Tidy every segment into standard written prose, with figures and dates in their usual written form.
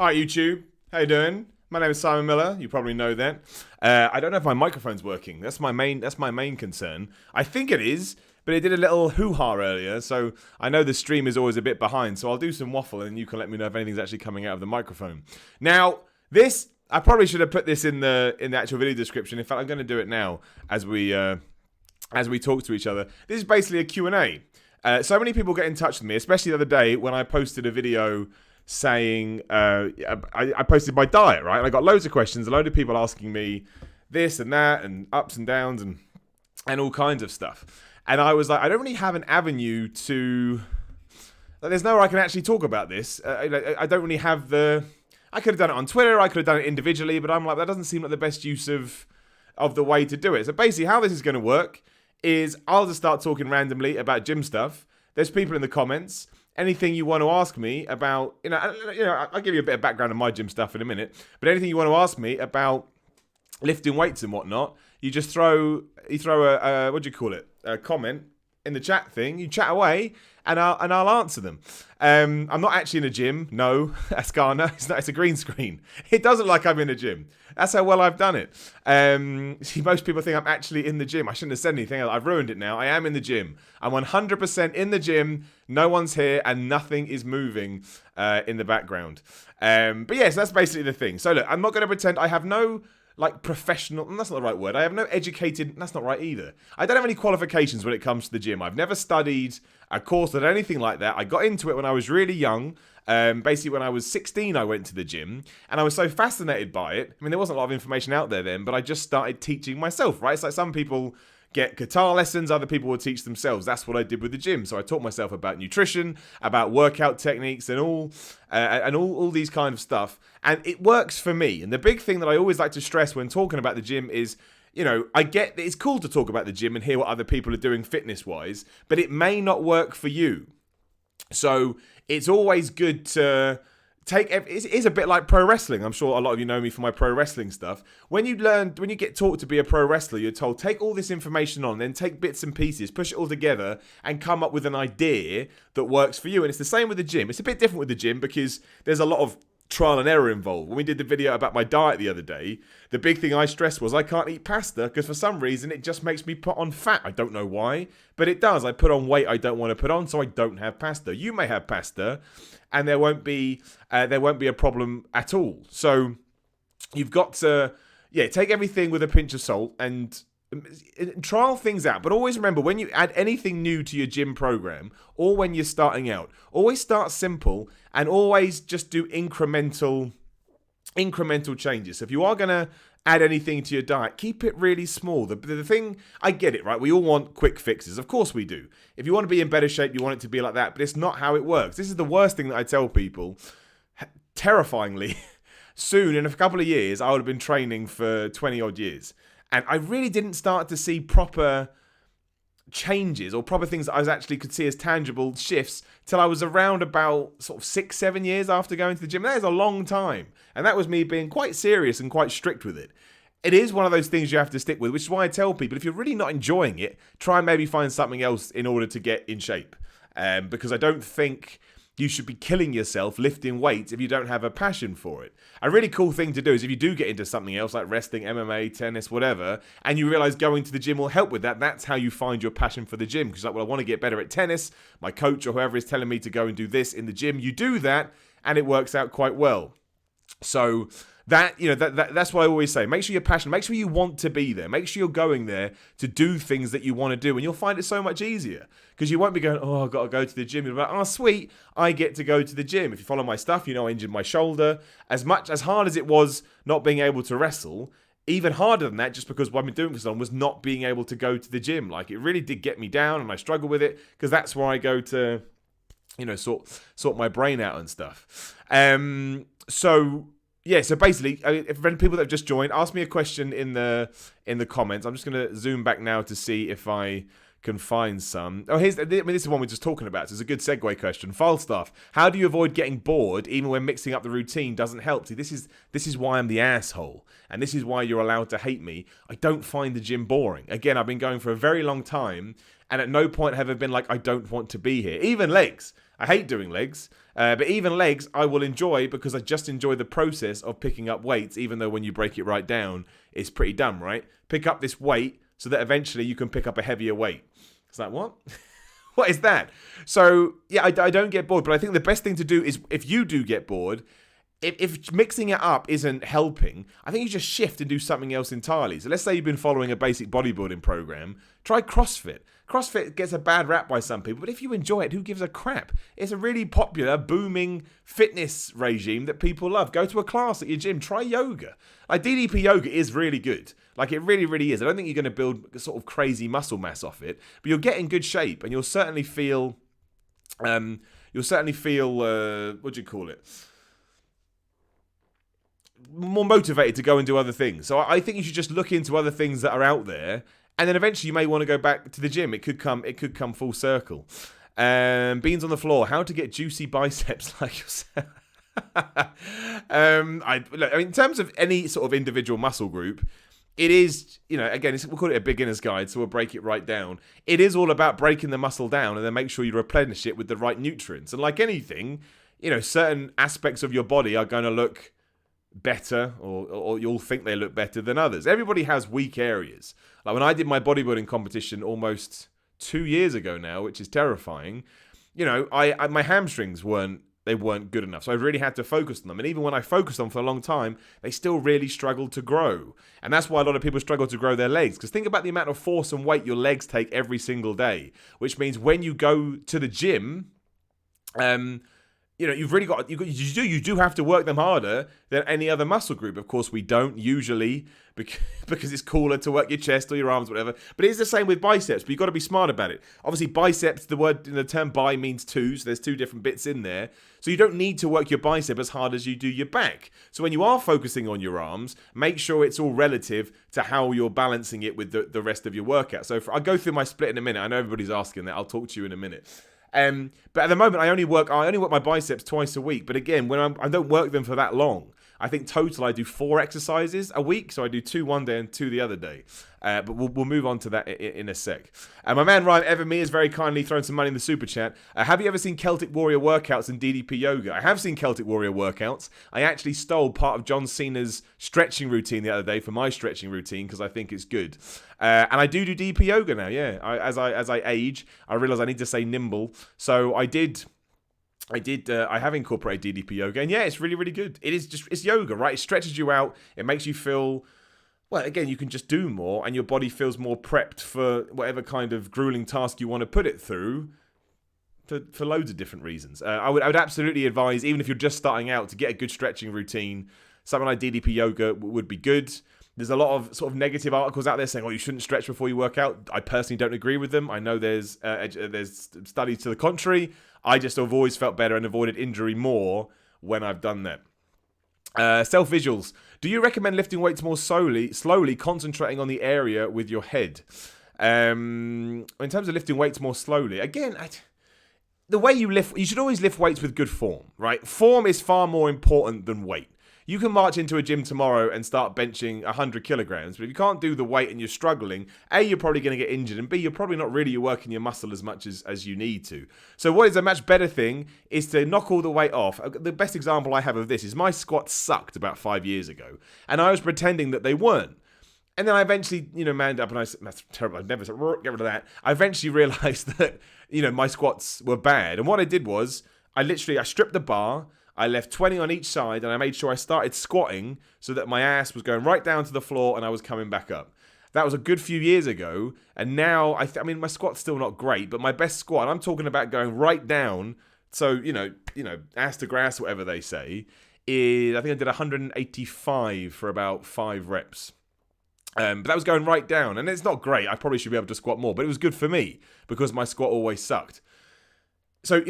Alright, YouTube. How you doing? My name is Simon Miller. You probably know that. I don't know if my microphone's working. That's my main concern. I think it is, but it did a little hoo-ha earlier, so I know the stream is always a bit behind, so I'll do some waffle and you can let me know if anything's actually coming out of the microphone. Now, I probably should have put this in the actual video description. In fact, I'm going to do it now as we talk to each other. This is basically a Q&A. So many people get in touch with me, especially the other day when I posted a video saying, I posted my diet, right? And I got loads of questions, a load of people asking me this and that and ups and downs and all kinds of stuff. And I was like, I don't really have an avenue to... there's nowhere I can actually talk about this. I don't really have the... I could have done it on Twitter, I could have done it individually, but I'm like, that doesn't seem like the best use of the way to do it. So basically how this is going to work is I'll just start talking randomly about gym stuff. There's people in the comments. Anything you want to ask me about, I'll give you a bit of background on my gym stuff in a minute, but anything you want to ask me about lifting weights and whatnot, you just throw a what do you call it? A comment in the chat thing. You chat away, and I'll answer them. I'm not actually in a gym. No, Ascana. It's a green screen. It doesn't look like I'm in a gym. That's how well I've done it. See, most people think I'm actually in the gym. I shouldn't have said anything. I've ruined it now. I am in the gym. I'm 100% in the gym. No one's here, and nothing is moving in the background. But yes, that's basically the thing. So look, I'm not going to pretend I have no... professional, that's not the right word. I have no educated, that's not right either. I don't have any qualifications when it comes to the gym. I've never studied a course or anything like that. I got into it when I was really young. Basically, when I was 16, I went to the gym, and I was so fascinated by it. I mean, there wasn't a lot of information out there then, but I just started teaching myself, right? It's like some people get guitar lessons, other people will teach themselves. That's what I did with the gym. So I taught myself about nutrition, about workout techniques, and all these kind of stuff. And it works for me. And the big thing that I always like to stress when talking about the gym is, I get that it's cool to talk about the gym and hear what other people are doing fitness-wise, but it may not work for you. So it's always good to... it is a bit like pro wrestling. I'm sure a lot of you know me for my pro wrestling stuff. When you get taught to be a pro wrestler, you're told, take all this information on, then take bits and pieces, push it all together, and come up with an idea that works for you. And it's the same with the gym. It's a bit different with the gym because there's a lot of trial and error involved. When we did the video about my diet the other day, the big thing I stressed was I can't eat pasta because for some reason it just makes me put on fat. I don't know why, but it does. I put on weight I don't want to put on, so I don't have pasta. You may have pasta, and there won't be a problem at all. So you've got to take everything with a pinch of salt and trial things out. But always remember, when you add anything new to your gym program or when you're starting out, always start simple and always just do incremental changes. So if you are going to add anything to your diet, keep it really small. The thing, I get it, right? We all want quick fixes. Of course we do. If you want to be in better shape, you want it to be like that, but it's not how it works. This is the worst thing that I tell people. Terrifyingly, soon, in a couple of years, I would have been training for 20 odd years. And I really didn't start to see proper changes or proper things that I actually could see as tangible shifts till I was around about sort of 6-7 years after going to the gym. That is a long time. And that was me being quite serious and quite strict with it. It is one of those things you have to stick with, which is why I tell people, if you're really not enjoying it, try and maybe find something else in order to get in shape. Because I don't think you should be killing yourself lifting weights if you don't have a passion for it. A really cool thing to do is if you do get into something else like wrestling, MMA, tennis, whatever, and you realize going to the gym will help with that, that's how you find your passion for the gym. Because like, well, I want to get better at tennis. My coach or whoever is telling me to go and do this in the gym. You do that and it works out quite well. So that's what I always say. Make sure you're passionate. Make sure you want to be there. Make sure you're going there to do things that you want to do, and you'll find it so much easier because you won't be going, oh, I've got to go to the gym. You'll be like, oh, sweet, I get to go to the gym. If you follow my stuff, you know I injured my shoulder. As hard as it was not being able to wrestle, even harder than that, just because what I've been doing for so long, was not being able to go to the gym. Like, it really did get me down, and I struggle with it because that's where I go to, sort my brain out and stuff. So basically, if people that have just joined, ask me a question in the comments. I'm just going to zoom back now to see if I can find some. Oh, this is one we're just talking about. So it's a good segue question. Falstaff, how do you avoid getting bored even when mixing up the routine doesn't help? See, this is why I'm the asshole, and this is why you're allowed to hate me. I don't find the gym boring. Again, I've been going for a very long time, and at no point have I been like, I don't want to be here. Even legs. I hate doing legs. But even legs, I will enjoy because I just enjoy the process of picking up weights, even though when you break it right down, it's pretty dumb, right? Pick up this weight so that eventually you can pick up a heavier weight. It's like, what? What is that? So, yeah, I don't get bored, but I think the best thing to do is if you do get bored, if mixing it up isn't helping, I think you just shift and do something else entirely. So let's say you've been following a basic bodybuilding program, try CrossFit. CrossFit gets a bad rap by some people, but if you enjoy it, who gives a crap? It's a really popular, booming fitness regime that people love. Go to a class at your gym, try yoga. Like DDP yoga is really good. Like it really, really is. I don't think you're going to build sort of crazy muscle mass off it, but you'll get in good shape and you'll certainly feel, what do you call it? More motivated to go and do other things. So I think you should just look into other things that are out there, and then eventually you may want to go back to the gym. It could come full circle. Beans on the floor. How to get juicy biceps like yourself. In terms of any sort of individual muscle group, it is, again, we'll call it a beginner's guide, so we'll break it right down. It is all about breaking the muscle down and then make sure you replenish it with the right nutrients. And like anything, certain aspects of your body are going to look better or you'll think they look better than others. Everybody has weak areas. Like when I did my bodybuilding competition almost 2 years ago now, which is terrifying, my hamstrings weren't good enough. So I really had to focus on them. And even when I focused on them for a long time, they still really struggled to grow. And that's why a lot of people struggle to grow their legs. Because think about the amount of force and weight your legs take every single day, which means when you go to the gym, you've really got, you do have to work them harder than any other muscle group. Of course, we don't usually because it's cooler to work your chest or your arms, whatever. But it is the same with biceps, but you've got to be smart about it. Obviously, biceps, the term bi means two, so there's two different bits in there. So you don't need to work your bicep as hard as you do your back. So when you are focusing on your arms, make sure it's all relative to how you're balancing it with the rest of your workout. So I'll go through my split in a minute. I know everybody's asking that. I'll talk to you in a minute. But at the moment, I only work my biceps twice a week. But again, when I don't work them for that long. I think total I do 4 exercises a week, so I do 2 one day and 2 the other day. But we'll move on to that in a sec. My man Ryan Everme has very kindly thrown some money in the super chat. Have you ever seen Celtic Warrior workouts and DDP yoga? I have seen Celtic Warrior workouts. I actually stole part of John Cena's stretching routine the other day for my stretching routine because I think it's good. And I do DDP yoga now. Yeah, as I age, I realise I need to stay nimble. So I have incorporated DDP yoga, and yeah, it's really, really good. It's yoga, right? It stretches you out. It makes you feel, well, again, you can just do more, and your body feels more prepped for whatever kind of grueling task you want to put it through, for loads of different reasons. I would absolutely advise, even if you're just starting out, to get a good stretching routine. Something like DDP yoga would be good. There's a lot of sort of negative articles out there saying, "Oh, you shouldn't stretch before you work out." I personally don't agree with them. I know there's studies to the contrary. I just have always felt better and avoided injury more when I've done that. Self visuals. Do you recommend lifting weights more slowly, concentrating on the area with your head? In terms of lifting weights more slowly, again, the way you lift, you should always lift weights with good form, right? Form is far more important than weight. You can march into a gym tomorrow and start benching 100 kilograms, but if you can't do the weight and you're struggling, A, you're probably going to get injured, and B, you're probably not really working your muscle as much as you need to. So what is a much better thing is to knock all the weight off. The best example I have of this is my squats sucked about 5 years ago, and I was pretending that they weren't. And then I eventually, manned up and I said, that's terrible, I'd never said, get rid of that. I eventually realized that, my squats were bad. And what I did was, I stripped the bar, I left 20 on each side, and I made sure I started squatting so that my ass was going right down to the floor and I was coming back up. That was a good few years ago, and now, my squat's still not great, but my best squat, I'm talking about going right down, so, ass to grass, whatever they say, is, I think I did 185 for about 5 reps. But that was going right down, and it's not great. I probably should be able to squat more, but it was good for me because my squat always sucked. So,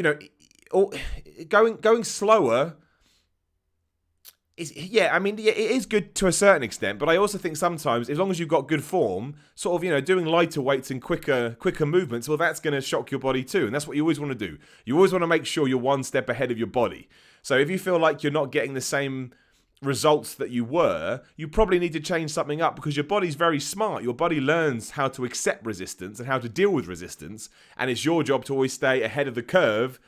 going slower is, it is good to a certain extent, but I also think sometimes, as long as you've got good form, sort of, doing lighter weights and quicker movements, well, that's going to shock your body too, and that's what you always want to do. You always want to make sure you're one step ahead of your body. So if you feel like you're not getting the same results that you were, you probably need to change something up because your body's very smart. Your body learns how to accept resistance and how to deal with resistance, and it's your job to always stay ahead of the curve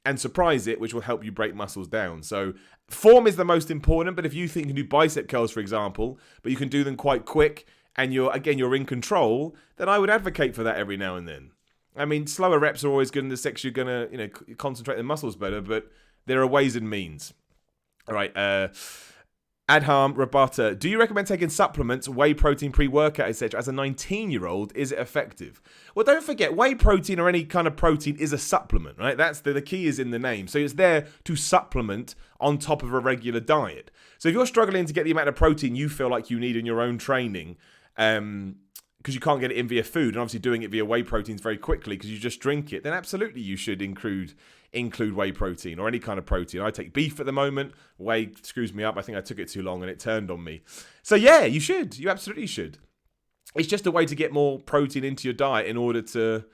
and surprise it, which will help you break muscles down. So form is the most important, but if you think you can do bicep curls, for example, but you can do them quite quick and you're in control, then I would advocate for that every now and then. I mean, slower reps are always good in the sex you're going to, concentrate the muscles better, but there are ways and means. All right, Adham Rabata, do you recommend taking supplements, whey protein, pre-workout, etc. as a 19-year-old? Is it effective? Well, don't forget, whey protein or any kind of protein is a supplement, right? That's the key is in the name. So it's there to supplement on top of a regular diet. So if you're struggling to get the amount of protein you feel like you need in your own training, because you can't get it in via food, and obviously doing it via whey proteins very quickly because you just drink it, then absolutely you should include whey protein or any kind of protein. I take beef at the moment. Whey screws me up. I think I took it too long and it turned on me. So yeah, you should. You absolutely should. It's just a way to get more protein into your diet in order to,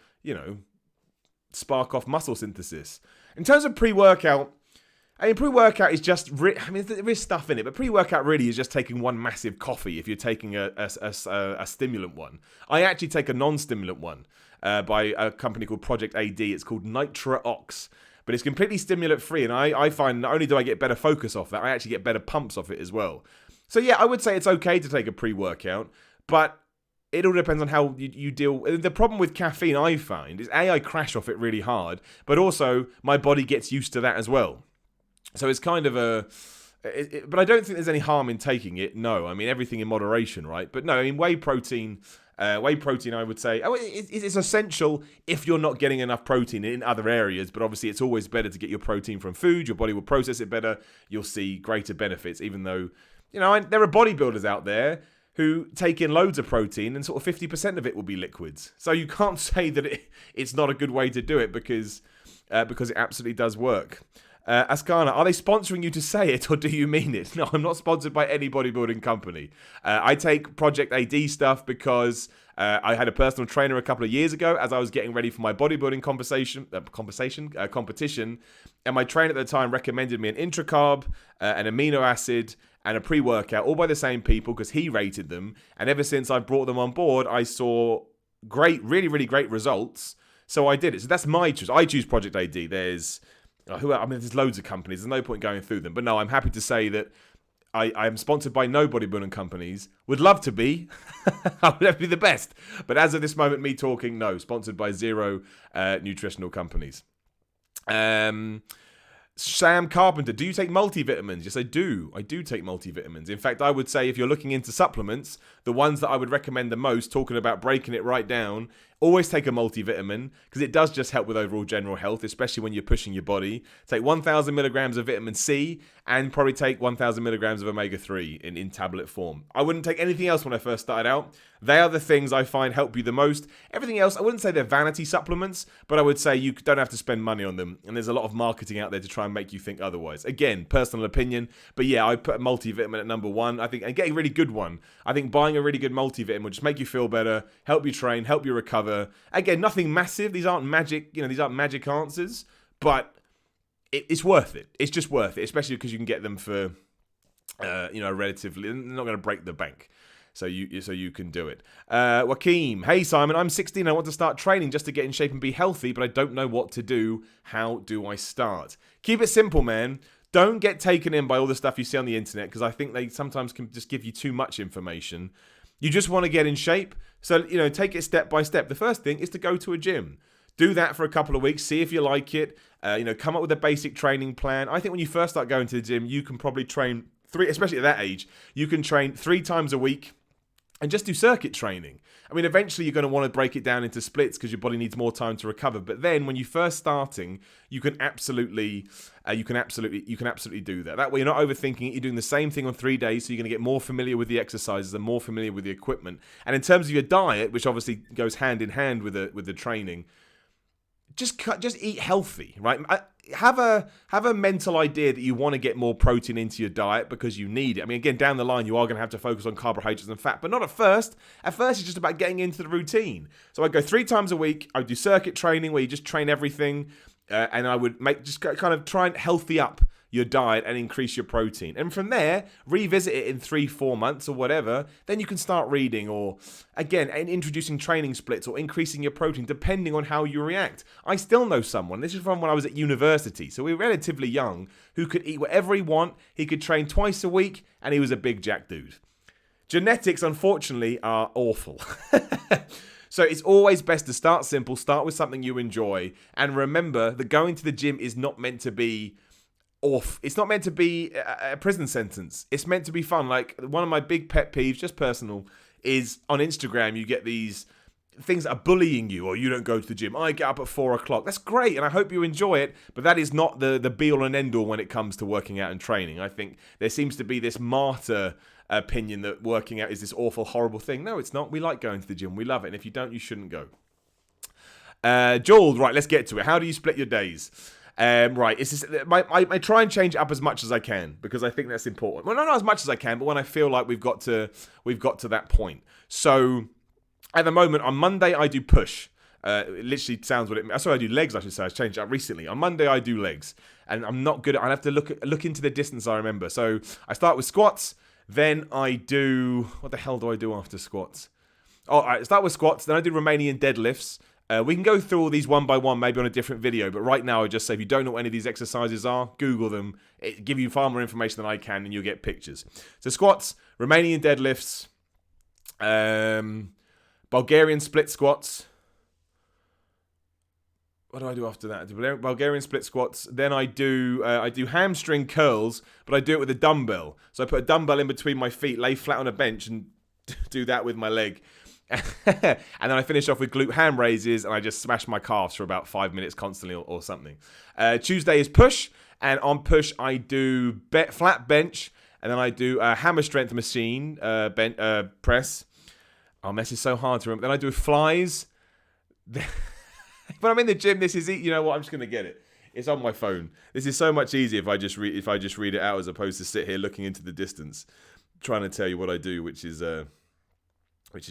spark off muscle synthesis. In terms of pre-workout, pre-workout is just, there is stuff in it, but pre-workout really is just taking one massive coffee if you're taking a stimulant one. I actually take a non-stimulant one by a company called Project AD. It's called Nitra Ox, but it's completely stimulant-free, and I find not only do I get better focus off that, I actually get better pumps off it as well. So yeah, I would say it's okay to take a pre-workout, but it all depends on how you deal. The problem with caffeine, I find, is I crash off it really hard, but also my body gets used to that as well. So it's kind of but I don't think there's any harm in taking it. No, I mean, everything in moderation, right? But no, I mean, whey protein, I would say, it's essential if you're not getting enough protein in other areas. But obviously, it's always better to get your protein from food. Your body will process it better. You'll see greater benefits, even though, there are bodybuilders out there who take in loads of protein and sort of 50% of it will be liquids. So you can't say that it's not a good way to do it because it absolutely does work. Askana, are they sponsoring you to say it or do you mean it? No, I'm not sponsored by any bodybuilding company. I take Project AD stuff because I had a personal trainer a couple of years ago as I was getting ready for my bodybuilding competition, and my trainer at the time recommended me an intracarb, an amino acid, and a pre-workout, all by the same people because he rated them. And ever since I brought them on board, I saw really, really great results. So I did it. So that's my choice. I choose Project AD. There's loads of companies. There's no point going through them. But no, I'm happy to say that I am sponsored by no bodybuilding companies. Would love to be. I would be the best. But as of this moment, me talking, no. Sponsored by zero nutritional companies. Sam Carpenter, do you take multivitamins? Yes, I do. I do take multivitamins. In fact, I would say if you're looking into supplements, the ones that I would recommend the most, talking about breaking it right down, always take a multivitamin because it does just help with overall general health, especially when you're pushing your body. Take 1,000 milligrams of vitamin C and probably take 1,000 milligrams of omega-3 in tablet form. I wouldn't take anything else when I first started out. They are the things I find help you the most. Everything else, I wouldn't say they're vanity supplements, but I would say you don't have to spend money on them. And there's a lot of marketing out there to try and make you think otherwise. Again, personal opinion. But yeah, I put a multivitamin at number one. I think, and get a really good one. I think buying a really good multivitamin will just make you feel better, help you train, help you recover. Again, nothing massive. These aren't magic, these aren't magic answers, but it's worth it. It's just worth it, especially because you can get them for, relatively, they're not going to break the bank. So you can do it. Joaquim, hey Simon, I'm 16. I want to start training just to get in shape and be healthy, but I don't know what to do. How do I start? Keep it simple, man. Don't get taken in by all the stuff you see on the internet because I think they sometimes can just give you too much information. You just want to get in shape. So, take it step by step. The first thing is to go to a gym. Do that for a couple of weeks. See if you like it. Come up with a basic training plan. I think when you first start going to the gym, you can probably train especially at that age, you can train 3 times a week and just do circuit training. I mean, eventually you're going to want to break it down into splits because your body needs more time to recover. But then when you're first starting, you can absolutely do that. That way you're not overthinking it. You're doing the same thing on 3 days, so you're going to get more familiar with the exercises and more familiar with the equipment. And in terms of your diet, which obviously goes hand in hand with the training, just eat healthy, right? Have a mental idea that you want to get more protein into your diet because you need it. I mean, again, down the line, you are going to have to focus on carbohydrates and fat, but not at first. At first, it's just about getting into the routine. So I go 3 times a week. I would do circuit training where you just train everything, and I would just kind of try and healthy up your diet and increase your protein. And from there, revisit it in 3-4 months or whatever. Then you can start reading or, again, introducing training splits or increasing your protein depending on how you react. I still know someone, this is from when I was at university, so we were relatively young, who could eat whatever he want. He could train twice a week and he was a big jack dude. Genetics, unfortunately, are awful. So it's always best to start simple, start with something you enjoy, and remember that going to the gym is not meant to be off. It's not meant to be a prison sentence. It's meant to be fun. Like, one of my big pet peeves, just personal, is on Instagram you get these things that are bullying you, or you don't go to the gym. I get up at 4 o'clock. That's great, and I hope you enjoy it, but that is not the be-all and end-all when it comes to working out and training. I think there seems to be this martyr opinion that working out is this awful, horrible thing. No, it's not. We like going to the gym. We love it, and if you don't, you shouldn't go. Joel, right, let's get to it. How do you split your days? Right, it's just, I try and change it up as much as I can because I think that's important. Well, not as much as I can, but when I feel like we've got to that point. So at the moment, on Monday I do push. It literally sounds what it means. Sorry, I do legs, I should say. I changed it up recently. On Monday I do legs, and I'm not good at. I have to look into the distance I remember. So I start with squats. Then I do... What the hell do I do after squats? Oh, all right, I start with squats. Then I do Romanian deadlifts. We can go through all these one by one, maybe on a different video. But right now, I just say if you don't know what any of these exercises are, Google them. It give you far more information than I can, and you'll get pictures. So squats, Romanian deadlifts, Bulgarian split squats. What do I do after that? I do Bulgarian split squats. Then I do hamstring curls, but I do it with a dumbbell. So I put a dumbbell in between my feet, lay flat on a bench, and do that with my leg. And then I finish off with glute ham raises, and I just smash my calves for about 5 minutes constantly or something. Tuesday is push, and on push I do flat bench, and then I do a hammer strength machine press. Oh, this is so hard to remember. Then I do flies. When I'm in the gym, this is, you know what, I'm just going to get it. It's on my phone. This is so much easier if I just read it out as opposed to sit here looking into the distance, trying to tell you what I do, which is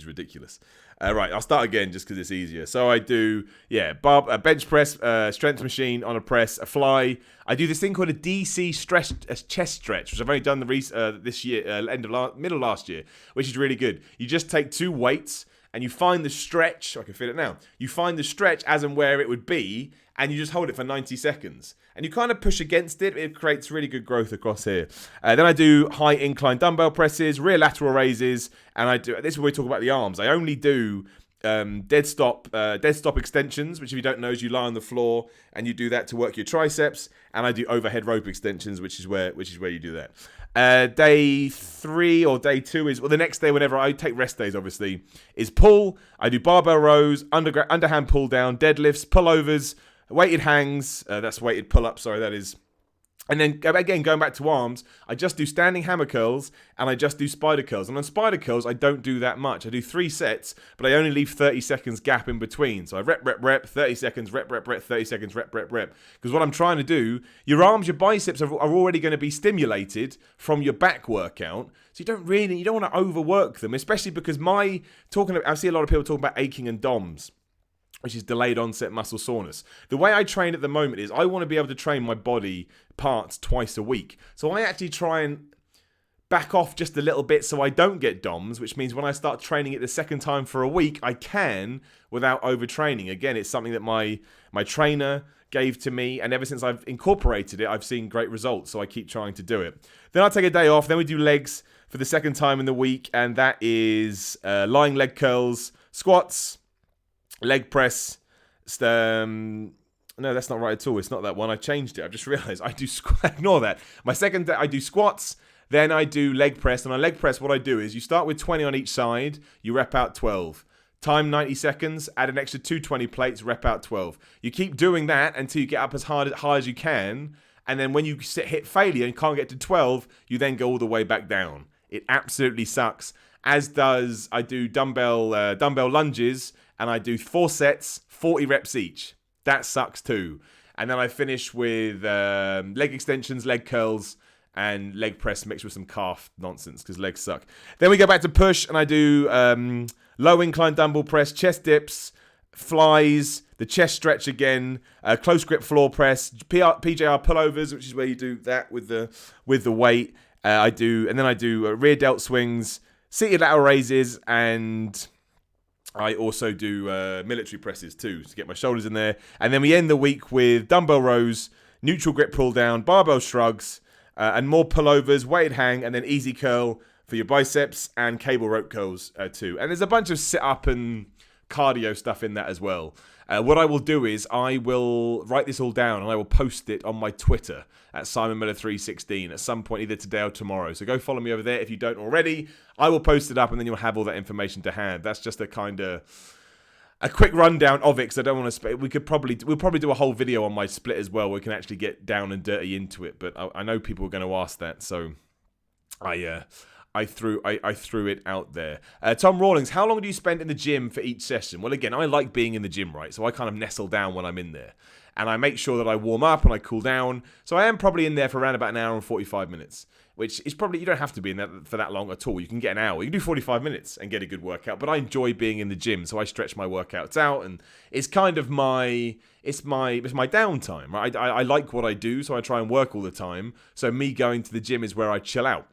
ridiculous. Right, I'll start again just because it's easier. So I do, bench press, strength machine on a press, a fly. I do this thing called a DC chest stretch, which I've only done this year, middle of last year, which is really good. You just take 2 weights, and you find the stretch, I can feel it now, you find the stretch as and where it would be, and you just hold it for 90 seconds. And you kind of push against it, it creates really good growth across here. Then I do high incline dumbbell presses, rear lateral raises, and this is where we talk about the arms. I only do dead stop extensions, which if you don't know is you lie on the floor and you do that to work your triceps, and I do overhead rope extensions, which is where you do that. Day 3 or day 2 is, well, the next day, whenever I take rest days, obviously, is pull. I do barbell rows, underhand pull down, deadlifts, pullovers, weighted hangs. That's weighted pull up. Sorry, that is. And then again, going back to arms, I just do standing hammer curls and I just do spider curls. And on spider curls, I don't do that much. I do 3 sets, but I only leave 30 seconds gap in between. So I rep, 30 seconds, rep, 30 seconds, rep. Because what I'm trying to do, your arms, your biceps are already going to be stimulated from your back workout. So you don't want to overwork them, especially because I see a lot of people talking about aching and DOMS, which is delayed onset muscle soreness. The way I train at the moment is I want to be able to train my body parts twice a week. So I actually try and back off just a little bit so I don't get DOMS, which means when I start training it the second time for a week, I can without overtraining. Again, it's something that my trainer gave to me, and ever since I've incorporated it, I've seen great results, so I keep trying to do it. Then I'll take a day off, then we do legs for the second time in the week, and that is lying leg curls, squats, leg press. No, that's not right at all. It's not that one. I changed it. I've just realized I do ignore that. My second day, I do squats, then I do leg press. And on leg press, what I do is you start with 20 on each side, you rep out 12. Time 90 seconds, add an extra 220 plates, rep out 12. You keep doing that until you get up as high as you can. And then when you hit failure and can't get to 12, you then go all the way back down. It absolutely sucks. I do dumbbell lunges, and I do 4 sets, 40 reps each. That sucks too. And then I finish with leg extensions, leg curls, and leg press mixed with some calf nonsense because legs suck. Then we go back to push, and I do low incline dumbbell press, chest dips, flies, the chest stretch again, close grip floor press, PJR pullovers, which is where you do that with the weight. I do rear delt swings, seated lateral raises, and I also do military presses too to get my shoulders in there. And then we end the week with dumbbell rows, neutral grip pull down, barbell shrugs, and more pullovers, weighted hang, and then easy curl for your biceps, and cable rope curls too. And there's a bunch of sit up and cardio stuff in that as well. What I will do is I will write this all down and I will post it on my Twitter at SimonMiller316 at some point either today or tomorrow. So go follow me over there if you don't already. I will post it up and then you'll have all that information to hand. That's just a quick rundown of it because I don't want to. We'll probably do a whole video on my split as well where we can actually get down and dirty into it. But I know people are going to ask that, so I threw it out there. Tom Rawlings, how long do you spend in the gym for each session? Well, again, I like being in the gym, right? So I kind of nestle down when I'm in there. And I make sure that I warm up and I cool down. So I am probably in there for around about an hour and 45 minutes, which is probably, you don't have to be in there for that long at all. You can get an hour. You can do 45 minutes and get a good workout. But I enjoy being in the gym, so I stretch my workouts out. And it's kind of my downtime, right? I like what I do, so I try and work all the time. So me going to the gym is where I chill out.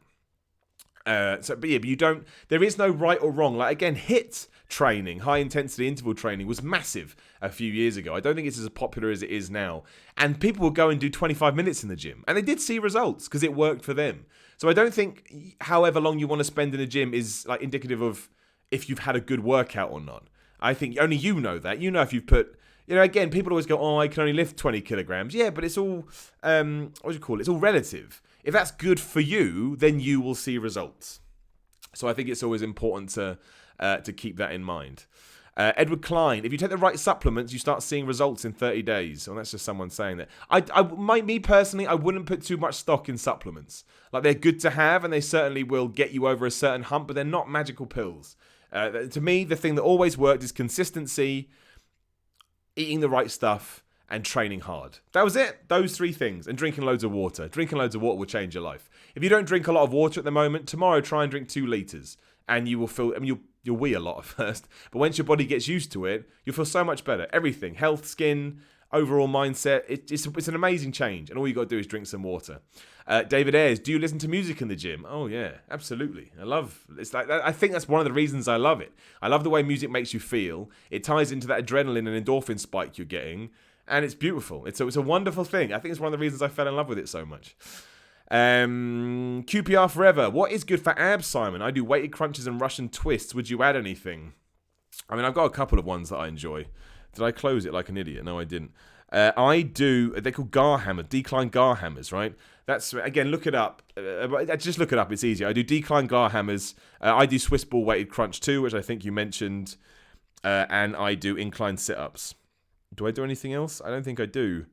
But you don't. There is no right or wrong. Like again, HIIT training, high intensity interval training, was massive a few years ago. I don't think it's as popular as it is now. And people will go and do 25 minutes in the gym, and they did see results because it worked for them. So I don't think however long you want to spend in the gym is like indicative of if you've had a good workout or not. I think only you know that. You know if you've put. Again, people always go, "Oh, I can only lift 20 kilograms." Yeah, but it's all It's all relative. If that's good for you, then you will see results. So I think it's always important to keep that in mind. Edward Klein, if you take the right supplements, you start seeing results in 30 days. Well, that's just someone saying that. Me personally, I wouldn't put too much stock in supplements. Like, they're good to have, and they certainly will get you over a certain hump, but they're not magical pills. To me, the thing that always worked is consistency, eating the right stuff, and training hard. That was it. Those three things. And drinking loads of water. Drinking loads of water will change your life. If you don't drink a lot of water at the moment, tomorrow try and drink 2 litres. And you will feel, you'll wee a lot at first. But once your body gets used to it, you'll feel so much better. Everything. Health, skin, overall mindset. It's an amazing change. And all you got to do is drink some water. David Ayres, do you listen to music in the gym? Oh yeah, absolutely. I think that's one of the reasons I love it. I love the way music makes you feel. It ties into that adrenaline and endorphin spike you're getting. And it's beautiful. It's a wonderful thing. I think it's one of the reasons I fell in love with it so much. QPR forever. What is good for abs, Simon? I do weighted crunches and Russian twists. Would you add anything? I mean, I've got a couple of ones that I enjoy. Did I close it like an idiot? No, I didn't. I do. They're called Gar hammers, decline Gar hammers, right? That's, again, look it up. Just look it up. It's easier. I do decline Gar hammers. I do Swiss ball weighted crunch too, which I think you mentioned. And I do incline sit-ups. Do I do anything else? I don't think I do.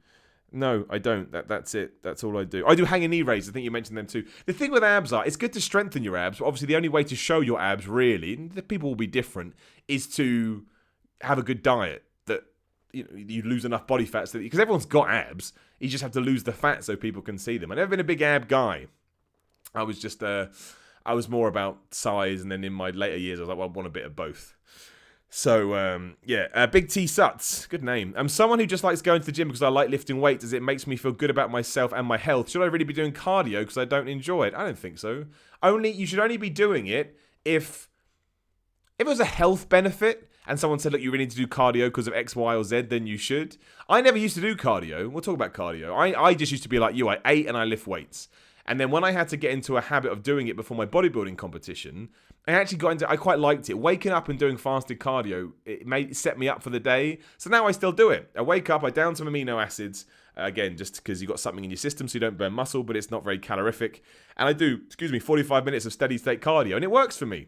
No, I don't. That's it. That's all I do. I do hanging knee raises. I think you mentioned them too. The thing with abs it's good to strengthen your abs, but obviously the only way to show your abs, really, and the people will be different, is to have a good diet that you lose enough body fat so that, because everyone's got abs, you just have to lose the fat so people can see them. I've never been a big ab guy. I was just I was more about size, and then in my later years I was like, well, I want a bit of both. So, Big T Suts, good name. I'm someone who just likes going to the gym because I like lifting weights as it makes me feel good about myself and my health. Should I really be doing cardio because I don't enjoy it? I don't think so. You should only be doing it if it was a health benefit and someone said, look, you really need to do cardio because of X, Y, or Z, then you should. I never used to do cardio. We'll talk about cardio. I just used to be like you. I ate and I lift weights. And then when I had to get into a habit of doing it before my bodybuilding competition, I quite liked it. Waking up and doing fasted cardio, it set me up for the day. So now I still do it. I wake up, I down some amino acids, again, just because you've got something in your system so you don't burn muscle, but it's not very calorific. And I do, 45 minutes of steady state cardio, and it works for me.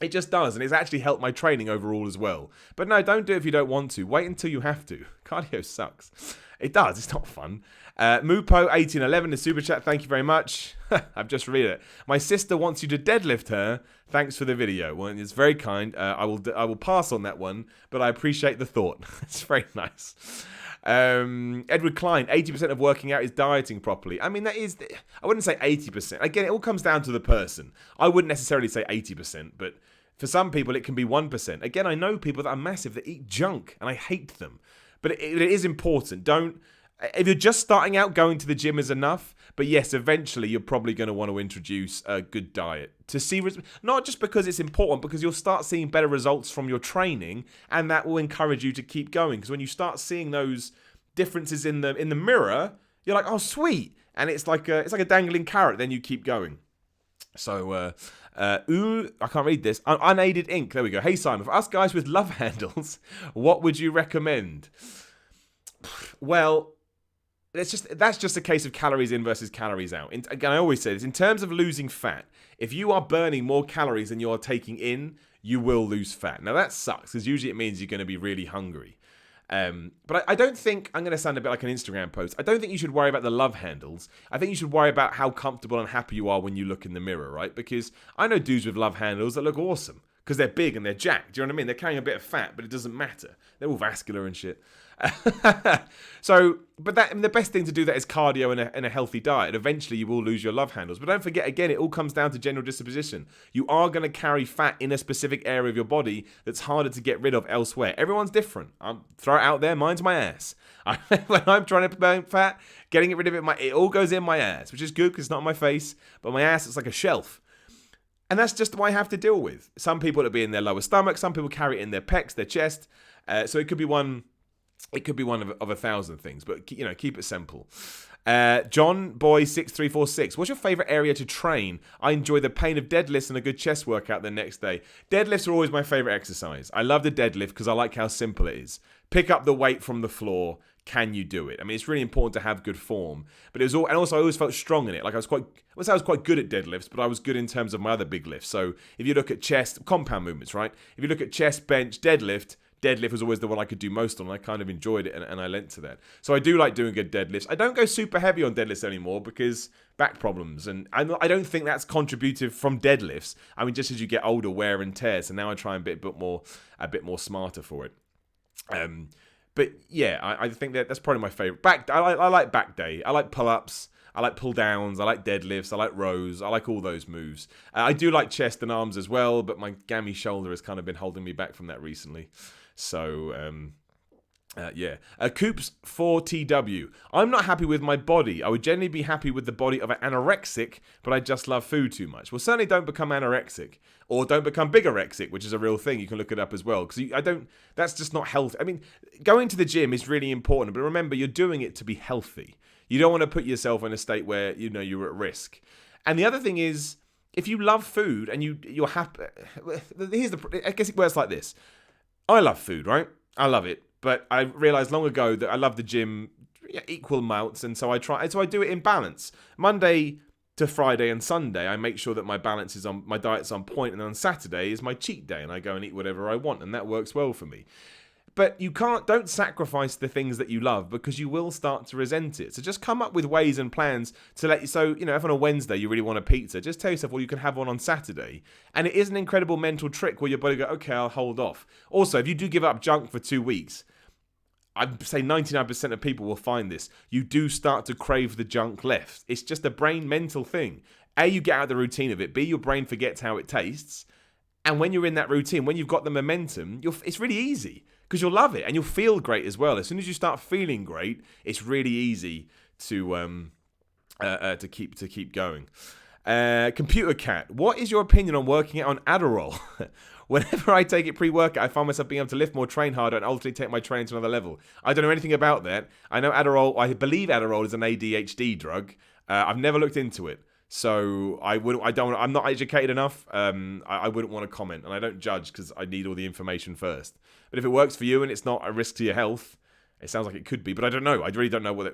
It just does, and it's actually helped my training overall as well. But no, don't do it if you don't want to. Wait until you have to. Cardio sucks. It does. It's not fun. Mupo1811, the super chat. Thank you very much. I've just read it. My sister wants you to deadlift her. Thanks for the video. Well, it's very kind. I will pass on that one, but I appreciate the thought. It's very nice. Edward Klein, 80% of working out is dieting properly. I mean, I wouldn't say 80%. Again, it all comes down to the person. I wouldn't necessarily say 80%, but For some people, it can be 1%. Again, I know people that are massive that eat junk, and I hate them. But it is important. If you're just starting out, going to the gym is enough. But yes, eventually you're probably going to want to introduce a good diet to see, not just because it's important, because you'll start seeing better results from your training, and that will encourage you to keep going. Because when you start seeing those differences in the mirror, you're like, oh sweet, and it's like a dangling carrot. Then you keep going. So, I can't read this. Unaided ink. There we go. Hey Simon, for us guys with love handles, what would you recommend? Well, that's just a case of calories in versus calories out. Again, I always say this. In terms of losing fat, if you are burning more calories than you are taking in, you will lose fat. Now that sucks, because usually it means you're going to be really hungry. But I don't think, I'm going to sound a bit like an Instagram post, I don't think you should worry about the love handles. I think you should worry about how comfortable and happy you are when you look in the mirror, right? Because I know dudes with love handles that look awesome, because they're big and they're jacked. Do you know what I mean? They're carrying a bit of fat, but it doesn't matter. They're all vascular and shit. The best thing to do that is cardio and a healthy diet. Eventually you will lose your love handles. But don't forget, again, it all comes down to general disposition. You are going to carry fat in a specific area of your body that's harder to get rid of elsewhere. Everyone's different. I'll throw it out there. Mine's my ass. When I'm trying to burn fat, getting rid of it all goes in my ass, which is good because it's not on my face. But my ass, it's like a shelf. And that's just what I have to deal with. Some people it'll be in their lower stomach. Some people carry it in their pecs, their chest. So it could be one. It could be one of 1,000 things, but keep it simple. John Boy 6346. What's your favorite area to train? I enjoy the pain of deadlifts and a good chest workout the next day. Deadlifts are always my favorite exercise. I love the deadlift because I like how simple it is. Pick up the weight from the floor. Can you do it? I mean, it's really important to have good form, but and also I always felt strong in it. Like I was quite good at deadlifts, but I was good in terms of my other big lifts. So if you look at chest, compound movements, right? If you look at chest, bench, deadlift was always the one I could do most on. And I kind of enjoyed it, and I lent to that. So I do like doing good deadlifts. I don't go super heavy on deadlifts anymore because back problems, and I don't think that's contributive from deadlifts. I mean, just as you get older, wear and tear. So now I try and be a bit more smarter for it. But yeah, I think that's probably my favorite. I like back day. I like pull-ups. I like pull-downs. I like deadlifts. I like rows. I like all those moves. I do like chest and arms as well, but my gammy shoulder has kind of been holding me back from that recently. So, yeah. Coops 4TW. I'm not happy with my body. I would generally be happy with the body of an anorexic, but I just love food too much. Well, certainly don't become anorexic. Or don't become bigorexic, which is a real thing. You can look it up as well. Because that's just not healthy. I mean, going to the gym is really important. But remember, you're doing it to be healthy. You don't want to put yourself in a state where, you're at risk. And the other thing is, if you love food and you're happy... I guess it works like this. I love food, right? I love it. But I realized long ago that I love the gym equal amounts, and so I do it in balance. Monday to Friday and Sunday, I make sure that my diet's on point, and then on Saturday is my cheat day, and I go and eat whatever I want, and that works well for me. But don't sacrifice the things that you love, because you will start to resent it. So just come up with ways and plans to if on a Wednesday you really want a pizza, just tell yourself, well, you can have one on Saturday. And it is an incredible mental trick where your body go, okay, I'll hold off. Also, if you do give up junk for 2 weeks, I'd say 99% of people will find this. You do start to crave the junk left. It's just a brain mental thing. A, you get out of the routine of it. B, your brain forgets how it tastes. And when you're in that routine, when you've got the momentum, it's really easy because you'll love it and you'll feel great as well. As soon as you start feeling great, it's really easy to keep going. Computer Cat, what is your opinion on working out on Adderall? Whenever I take it pre-workout, I find myself being able to lift more, train harder, and ultimately take my training to another level. I don't know anything about that. I know I believe Adderall is an ADHD drug. I've never looked into it. So I'm not educated enough. I wouldn't want to comment, and I don't judge because I need all the information first. But if it works for you and it's not a risk to your health, it sounds like it could be. But I don't know. I really don't know whether,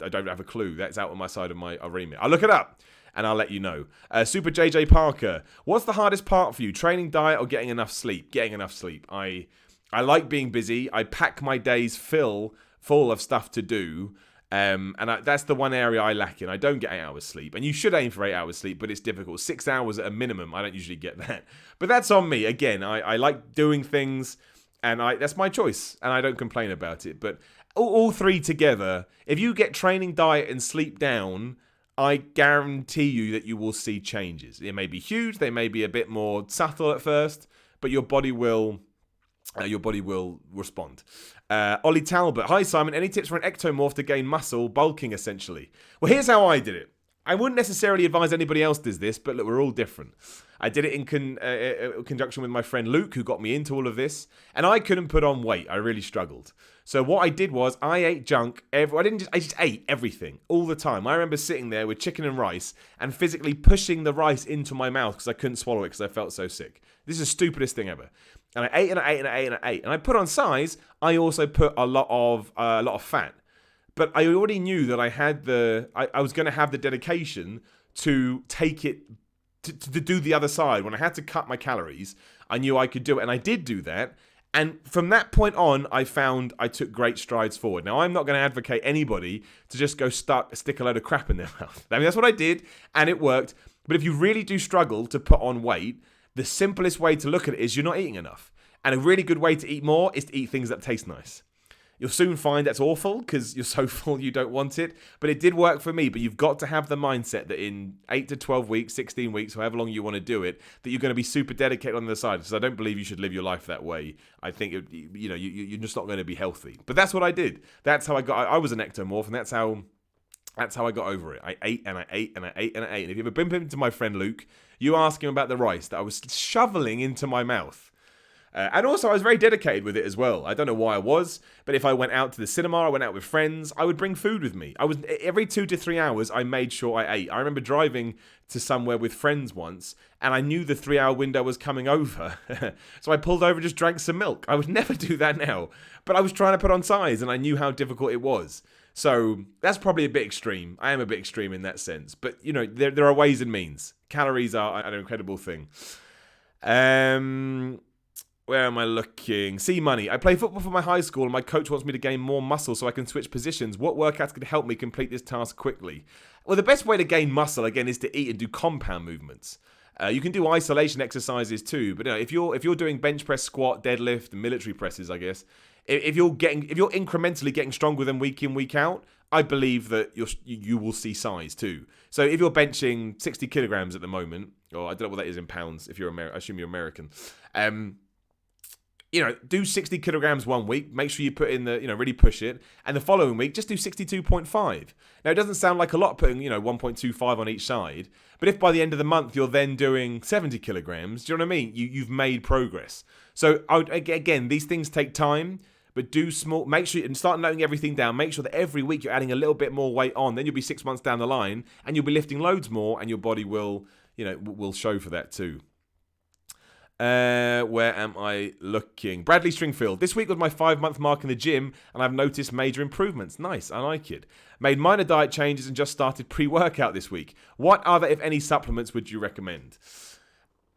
I don't have a clue. That's out on my side of my remit. I'll look it up and I'll let you know. Super JJ Parker, what's the hardest part for you? Training, diet, or getting enough sleep? Getting enough sleep. I like being busy. I pack my days full of stuff to do. That's the one area I lack in. I don't get 8 hours sleep. And you should aim for 8 hours sleep, but it's difficult. 6 hours at a minimum. I don't usually get that. But that's on me. Again, I like doing things, and that's my choice. And I don't complain about it. But all three together, if you get training, diet, and sleep down, I guarantee you that you will see changes. They may be huge. They may be a bit more subtle at first. but your body will respond. Ollie Talbot, hi Simon, any tips for an ectomorph to gain muscle, bulking essentially? Well, here's how I did it. I wouldn't necessarily advise anybody else does this, but look, we're all different. I did it in conjunction with my friend Luke, who got me into all of this, and I couldn't put on weight. I really struggled. So what I did was I ate junk. I just ate everything all the time. I remember sitting there with chicken and rice and physically pushing the rice into my mouth because I couldn't swallow it because I felt so sick. This is the stupidest thing ever. And I ate and I ate and I ate and I ate. And I put on size. I also put a lot of fat. But I already knew that I was going to have the dedication to take it, to do the other side. When I had to cut my calories, I knew I could do it. And I did do that. And from that point on, I found I took great strides forward. Now, I'm not going to advocate anybody to just go stick a load of crap in their mouth. I mean, that's what I did, and it worked. But if you really do struggle to put on weight, the simplest way to look at it is you're not eating enough. And a really good way to eat more is to eat things that taste nice. You'll soon find that's awful because you're so full you don't want it. But it did work for me. But you've got to have the mindset that in 8 to 12 weeks, 16 weeks, however long you want to do it, that you're going to be super dedicated on the side. Because I don't believe you should live your life that way. I think you're just not going to be healthy. But that's what I did. That's how I was an ectomorph, and that's how I got over it. I ate and I ate and I ate and I ate. And if you ever bump into my friend Luke, you ask him about the rice that I was shoveling into my mouth. And also, I was very dedicated with it as well. I don't know why I was, but if I went out to the cinema, I went out with friends, I would bring food with me. Every 2 to 3 hours, I made sure I ate. I remember driving to somewhere with friends once, and I knew the 3-hour window was coming over. So I pulled over and just drank some milk. I would never do that now. But I was trying to put on size, and I knew how difficult it was. So that's probably a bit extreme. I am a bit extreme in that sense. But, there are ways and means. Calories are an incredible thing. Where am I looking? C Money. I play football for my high school and my coach wants me to gain more muscle so I can switch positions. What workouts could help me complete this task quickly? Well, the best way to gain muscle, again, is to eat and do compound movements. You can do isolation exercises too, but if you're doing bench press, squat, deadlift, military presses, I guess, if you're incrementally getting stronger than week in, week out, I believe that you will see size too. So if you're benching 60 kilograms at the moment, or I don't know what that is in pounds, if you're I assume you're American, do 60 kilograms one week. Make sure you put in really push it. And the following week, just do 62.5. Now, it doesn't sound like a lot putting, 1.25 on each side. But if by the end of the month, you're then doing 70 kilograms, do you know what I mean? You've made progress. So, again, these things take time. But do small, make sure, and start noting everything down. Make sure that every week you're adding a little bit more weight on. Then you'll be 6 months down the line, and you'll be lifting loads more, and your body will show for that too. Where am I looking? Bradley Stringfield. This week was my 5-month mark in the gym, and I've noticed major improvements. Nice, I like it. Made minor diet changes and just started pre-workout this week. What other, if any, supplements would you recommend?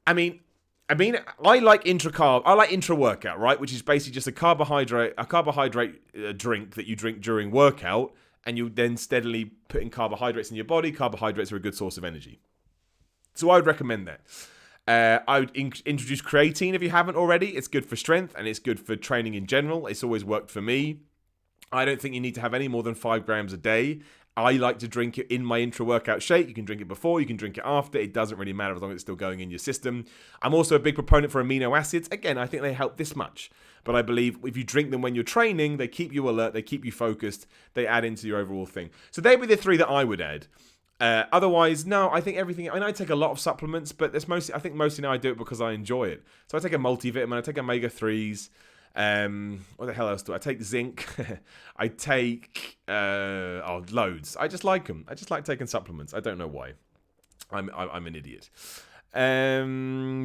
I mean, I like intra-carb. I like intra-workout, right? Which is basically just a carbohydrate drink that you drink during workout, and you then steadily put in carbohydrates in your body. Carbohydrates are a good source of energy. So I would recommend that. I would introduce creatine if you haven't already. It's good for strength and it's good for training in general. It's always worked for me. I don't think you need to have any more than 5 grams a day. I like to drink it in my intra-workout shake. You can drink it before, you can drink it after. It doesn't really matter as long as it's still going in your system. I'm also a big proponent for amino acids. Again, I think they help this much. But I believe if you drink them when you're training, they keep you alert, they keep you focused, they add into your overall thing. So they'd be the 3 that I would add. Otherwise, no, I think everything. I take a lot of supplements, but mostly now I do it because I enjoy it. So I take a multivitamin, I take omega-3s. What the hell else do I take? Zinc. I take loads. I just like them. I just like taking supplements. I don't know why. I'm an idiot.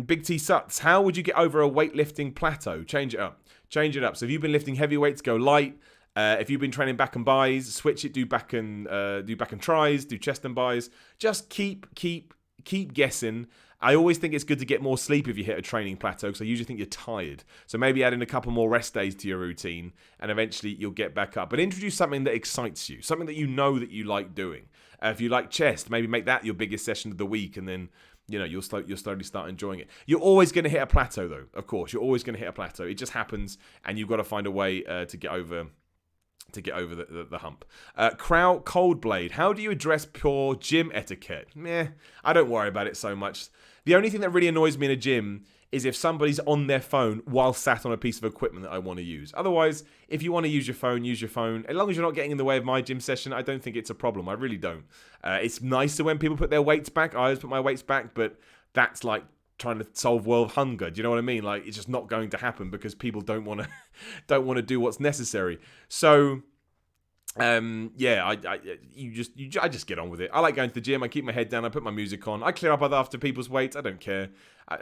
Big T Suts. How would you get over a weightlifting plateau? Change it up. So if you've been lifting heavy weights, go light. If you've been training back and buys, switch it. Do back and tries. Do chest and buys. Just keep guessing. I always think it's good to get more sleep if you hit a training plateau because I usually think you're tired. So maybe add in a couple more rest days to your routine and eventually you'll get back up. But introduce something that excites you, something that you know that you like doing. If you like chest, maybe make that your biggest session of the week and then you'll slowly start enjoying it. You're always going to hit a plateau though, of course. You're always going to hit a plateau. It just happens and you've got to find a way to get over the hump. Coldblade, how do you address poor gym etiquette? I don't worry about it so much. The only thing that really annoys me in a gym is if somebody's on their phone while sat on a piece of equipment that I want to use. Otherwise, if you want to use your phone, use your phone. As long as you're not getting in the way of my gym session, I don't think it's a problem. I really don't. It's nicer when people put their weights back. I always put my weights back, but that's like trying to solve world hunger. Do you know what I mean? Like, it's just not going to happen because people don't want to do what's necessary. So I just get on with it. I like going to the gym. I keep my head down. I put my music on. I clear up after people's weights. I don't care.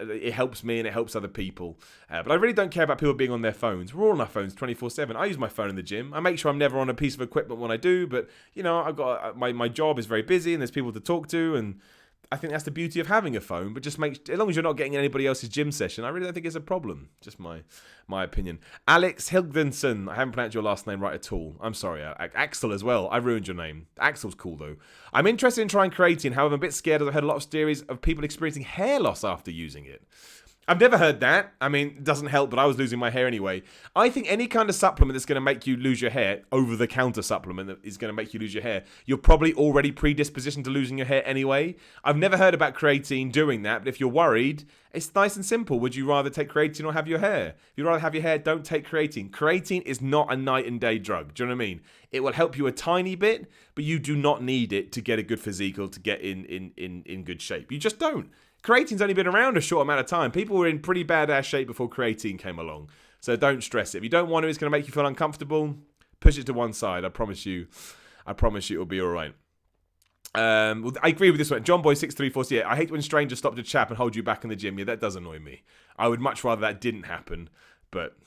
It helps me and it helps other people. But I really don't care about people being on their phones. We're all on our phones 24/7. I use my phone in the gym. I make sure I'm never on a piece of equipment when I do. But I've got my job is very busy and there's people to talk to, and I think that's the beauty of having a phone. But just as long as you're not getting anybody else's gym session, I really don't think it's a problem. Just my opinion. Alex Hildenson. I haven't pronounced your last name right at all. I'm sorry. Axel as well. I ruined your name. Axel's cool though. I'm interested in trying creatine. However, I'm a bit scared as I've heard a lot of stories of people experiencing hair loss after using it. I've never heard that. I mean, it doesn't help, but I was losing my hair anyway. I think any kind of supplement that's going to make you lose your hair, over-the-counter supplement that is going to make you lose your hair, you're probably already predispositioned to losing your hair anyway. I've never heard about creatine doing that, but if you're worried, it's nice and simple. Would you rather take creatine or have your hair? If you'd rather have your hair, don't take creatine. Creatine is not a night and day drug. Do you know what I mean? It will help you a tiny bit, but you do not need it to get a good physique or to get in good shape. You just don't. Creatine's only been around a short amount of time. People were in pretty badass shape before creatine came along. So don't stress it. If you don't want it, it's going to make you feel uncomfortable. Push it to one side. I promise you it'll be all right. I agree with this one. John Boy 6346. Yeah, I hate when strangers stop to chat and hold you back in the gym. Yeah, that does annoy me. I would much rather that didn't happen. But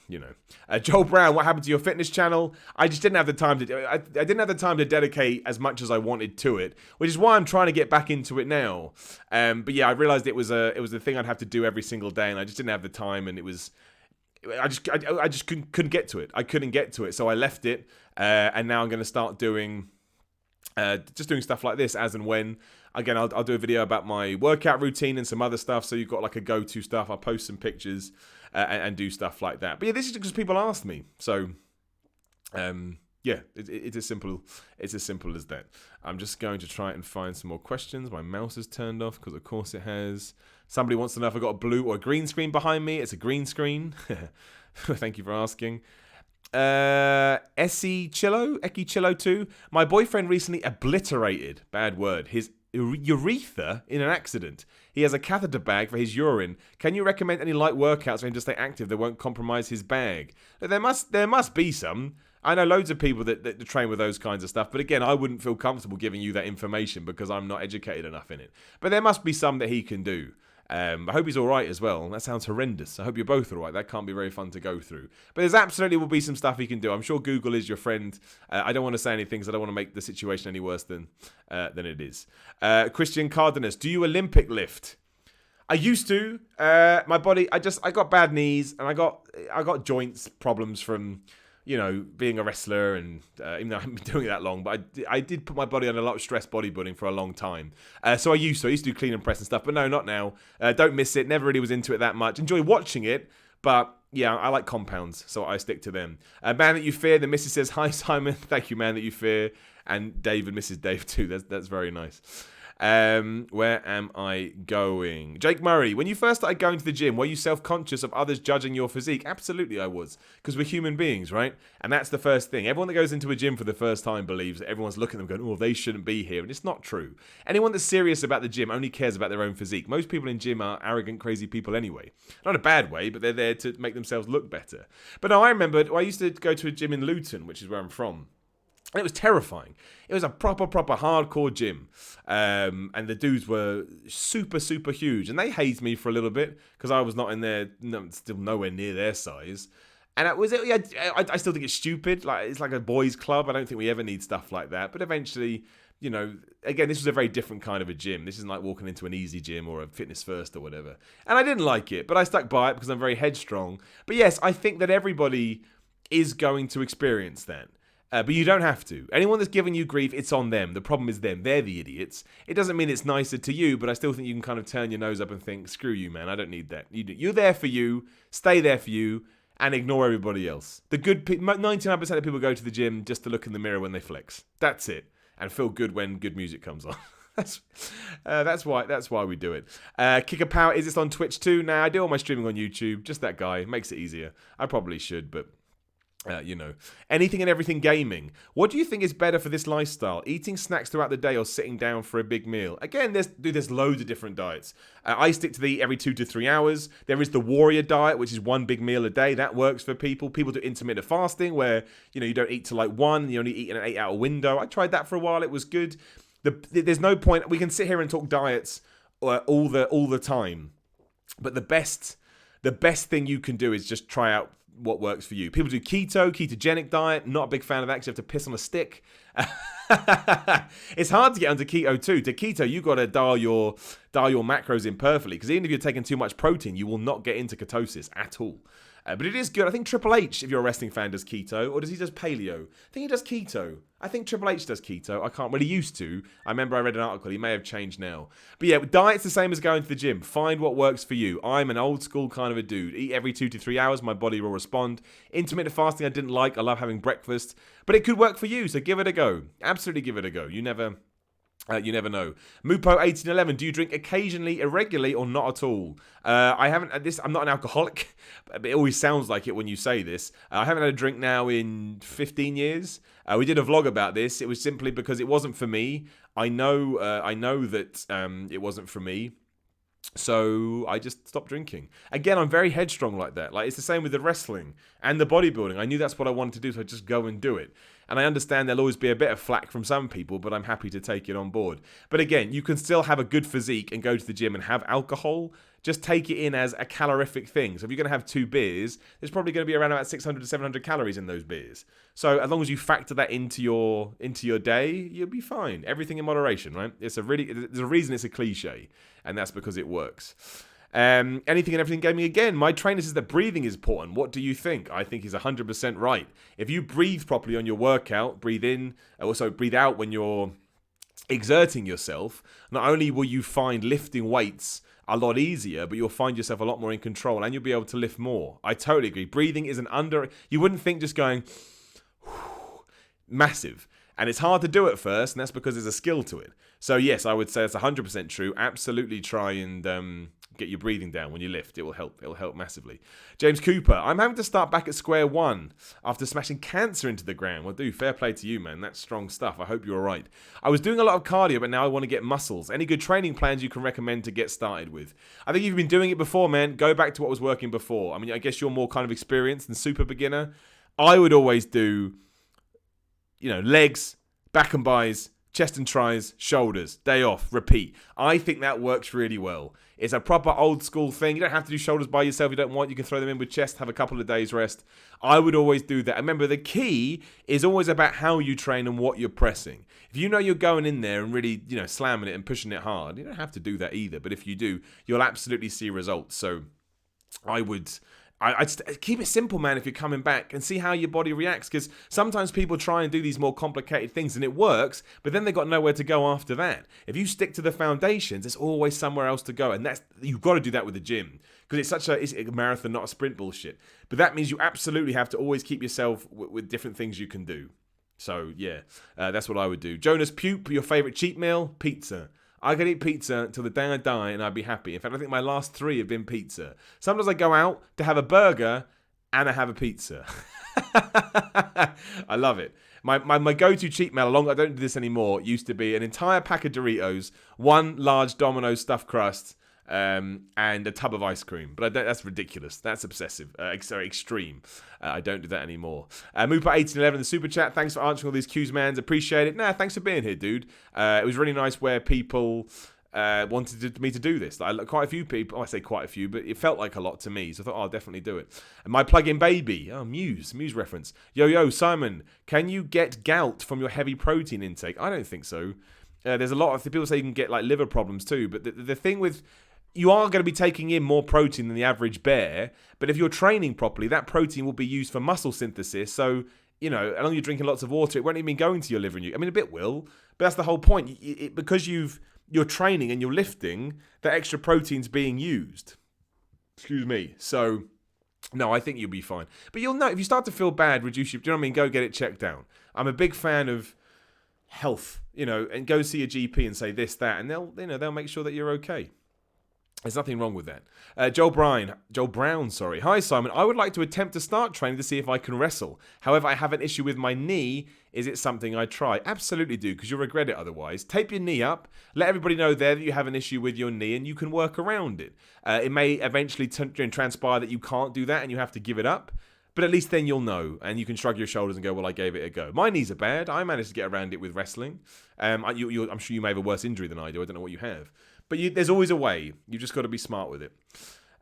Joel Brown, what happened to your fitness channel? I just didn't have the time to. I didn't have the time to dedicate as much as I wanted to it, which is why I'm trying to get back into it now. But yeah, I realized it was a thing I'd have to do every single day, and I just didn't have the time, and I just couldn't get to it. I couldn't get to it, so I left it, and now I'm going to start doing stuff like this as and when. Again, I'll do a video about my workout routine and some other stuff, so you've got like a go-to stuff. I'll post some pictures and do stuff like that. But yeah, this is because people asked me. So, it's as simple as that. I'm just going to try and find some more questions. My mouse is turned off because, of course, it has. Somebody wants to know if I've got a blue or a green screen behind me. It's a green screen. Thank you for asking. Eki Chillo 2. My boyfriend recently obliterated, bad word, his urethra in an accident. He has a catheter bag for his urine. Can you recommend any light workouts for him to stay active that won't compromise his bag? There must be some. I know loads of people that train with those kinds of stuff, but again, I wouldn't feel comfortable giving you that information because I'm not educated enough in it. But there must be some that he can do. I hope he's all right as well. That sounds horrendous. I hope you're both all right. That can't be very fun to go through. But there's absolutely will be some stuff he can do. I'm sure Google is your friend. I don't want to say anything because I don't want to make the situation any worse than it is. Christian Cardenas, do you Olympic lift? I used to. My body, I got bad knees and I got joints problems from being a wrestler, and even though I haven't been doing it that long, but I did put my body under a lot of stress bodybuilding for a long time. So I used to do clean and press and stuff, but no, not now. Don't miss it. Never really was into it that much. Enjoy watching it, but yeah, I like compounds, so I stick to them. Man That You Fear, the missus says, hi Simon. Thank you, Man That You Fear. And Dave and Mrs. Dave too. That's very nice. Where am I going? Jake Murray, when you first started going to the gym, were you self-conscious of others judging your physique? Absolutely I was, because we're human beings, right? And that's the first thing. Everyone that goes into a gym for the first time believes that everyone's looking at them going, oh, they shouldn't be here. And it's not true. Anyone that's serious about the gym only cares about their own physique. Most people in gym are arrogant, crazy people anyway. Not in a bad way, but they're there to make themselves look better. But no, I remember, I used to go to a gym in Luton, which is where I'm from. And it was terrifying. It was a proper hardcore gym. And the dudes were super, super huge. And they hazed me for a little bit because I was not in there, still nowhere near their size. And I still think it's stupid. Like, it's like a boys' club. I don't think we ever need stuff like that. But eventually, again, this was a very different kind of a gym. This isn't like walking into an easy gym or a Fitness First or whatever. And I didn't like it, but I stuck by it because I'm very headstrong. But yes, I think that everybody is going to experience that. But you don't have to. Anyone that's giving you grief, it's on them. The problem is them. They're the idiots. It doesn't mean it's nicer to you, but I still think you can kind of turn your nose up and think, screw you, man. I don't need that. You're there for you. Stay there for you. And ignore everybody else. 99% of people go to the gym just to look in the mirror when they flex. That's it. And feel good when good music comes on. That's why we do it. Kicker Power, is this on Twitch too? Nah, I do all my streaming on YouTube. Just that guy. Makes it easier. I probably should, but anything and everything gaming. What do you think is better for this lifestyle? Eating snacks throughout the day or sitting down for a big meal? Again, there's loads of different diets. I stick to the eat every 2 to 3 hours. There is the warrior diet, which is one big meal a day. That works for people. People do intermittent fasting, where you don't eat till like 1. You only eat in an 8-hour window. I tried that for a while. It was good. There's no point. We can sit here and talk diets all the time, but the best thing you can do is just try out what works for you. People do ketogenic diet. Not a big fan of that because you have to piss on a stick. It's hard to get onto keto too. To keto, you got to dial your macros in perfectly, because even if you're taking too much protein, you will not get into ketosis at all. But it is good. I think Triple H, if you're a wrestling fan, does keto, or does he just paleo? I think he does keto. I think Triple H does keto. I can't. Well, he used to. I remember I read an article. He may have changed now. But yeah, diet's the same as going to the gym. Find what works for you. I'm an old school kind of a dude. Eat every 2 to 3 hours. My body will respond. Intermittent fasting I didn't like. I love having breakfast. But it could work for you, so give it a go. Absolutely give it a go. You never know. Mupo1811, do you drink occasionally, irregularly, or not at all? I haven't had this. I'm not an alcoholic, but it always sounds like it when you say this. I haven't had a drink now in 15 years. We did a vlog about this. It was simply because it wasn't for me. I know that it wasn't for me. So I just stopped drinking. Again, I'm very headstrong like that. Like, it's the same with the wrestling and the bodybuilding. I knew that's what I wanted to do, so I just go and do it. And I understand there'll always be a bit of flack from some people, but I'm happy to take it on board. But again, you can still have a good physique and go to the gym and have alcohol. Just take it in as a calorific thing. So if you're going to have 2 beers, there's probably going to be around about 600 to 700 calories in those beers. So as long as you factor that into your day, you'll be fine. Everything in moderation, right? There's a reason it's a cliche, and that's because it works. Anything and everything gaming again. My trainer says that breathing is important. What do you think? I think he's 100% right. If you breathe properly on your workout, breathe in, also breathe out when you're exerting yourself, not only will you find lifting weights a lot easier, but you'll find yourself a lot more in control, and you'll be able to lift more. I totally agree. Breathing is you wouldn't think just going massive. And it's hard to do at first, and that's because there's a skill to it. So yes, I would say it's 100% true. Absolutely try and get your breathing down when you lift. It will help. It will help massively. James Cooper, I'm having to start back at square one after smashing cancer into the ground. Well, dude, fair play to you, man. That's strong stuff. I hope you're all right. I was doing a lot of cardio, but now I want to get muscles. Any good training plans you can recommend to get started with? I think you've been doing it before, man. Go back to what was working before. I mean, I guess you're more kind of experienced and super beginner. I would always do, legs, back and bis, chest and tries, shoulders, day off, repeat. I think that works really well. It's a proper old school thing. You don't have to do shoulders by yourself. You don't want. You can throw them in with chest, have a couple of days rest. I would always do that. Remember, the key is always about how you train and what you're pressing. If you know you're going in there and really, slamming it and pushing it hard, you don't have to do that either. But if you do, you'll absolutely see results. So I'd keep it simple, man, if you're coming back, and see how your body reacts, because sometimes people try and do these more complicated things and it works, but then they've got nowhere to go after that. If you stick to the foundations, there's always somewhere else to go, and you've got to do that with the gym, because it's a marathon, not a sprint bullshit. But that means you absolutely have to always keep yourself with different things you can do. So, yeah, that's what I would do. Jonas Pupe, your favourite cheat meal? Pizza. I could eat pizza until the day I die and I'd be happy. In fact, I think my last 3 have been pizza. Sometimes I go out to have a burger and I have a pizza. I love it. My go-to cheat meal, I don't do this anymore, used to be an entire pack of Doritos, 1 large Domino's stuffed crust, and a tub of ice cream. But that's ridiculous. That's obsessive. Sorry, extreme. I don't do that anymore. Mooper1811, the super chat. Thanks for answering all these cues, man. Appreciate it. Thanks for being here, dude. It was really nice where people wanted me to do this. Quite a few people. I say quite a few, but it felt like a lot to me. So I thought, I'll definitely do it. And my plug-in baby. Oh, Muse reference. Yo, Simon, can you get gout from your heavy protein intake? I don't think so. There's a lot of people say you can get like liver problems too. But the thing with... You are going to be taking in more protein than the average bear, but if you're training properly, that protein will be used for muscle synthesis. So, as long as you're drinking lots of water, it won't even go into your liver. A bit will, but that's the whole point. Because you're training and you're lifting, that extra protein's being used. Excuse me. So, no, I think you'll be fine. But you'll know, if you start to feel bad, reduce your... Do you know what I mean? Go get it checked out. I'm a big fan of... health, and go see a GP and say this, that, and they'll make sure that you're okay. There's nothing wrong with that. Joel Brown, sorry. Hi, Simon. I would like to attempt to start training to see if I can wrestle. However, I have an issue with my knee. Is it something I try? Absolutely do, because you'll regret it otherwise. Tape your knee up. Let everybody know there that you have an issue with your knee and you can work around it. It may eventually transpire that you can't do that and you have to give it up. But at least then you'll know, and you can shrug your shoulders and go, well, I gave it a go. My knees are bad. I managed to get around it with wrestling. I'm sure you may have a worse injury than I do. I don't know what you have. But there's always a way. You've just got to be smart with it.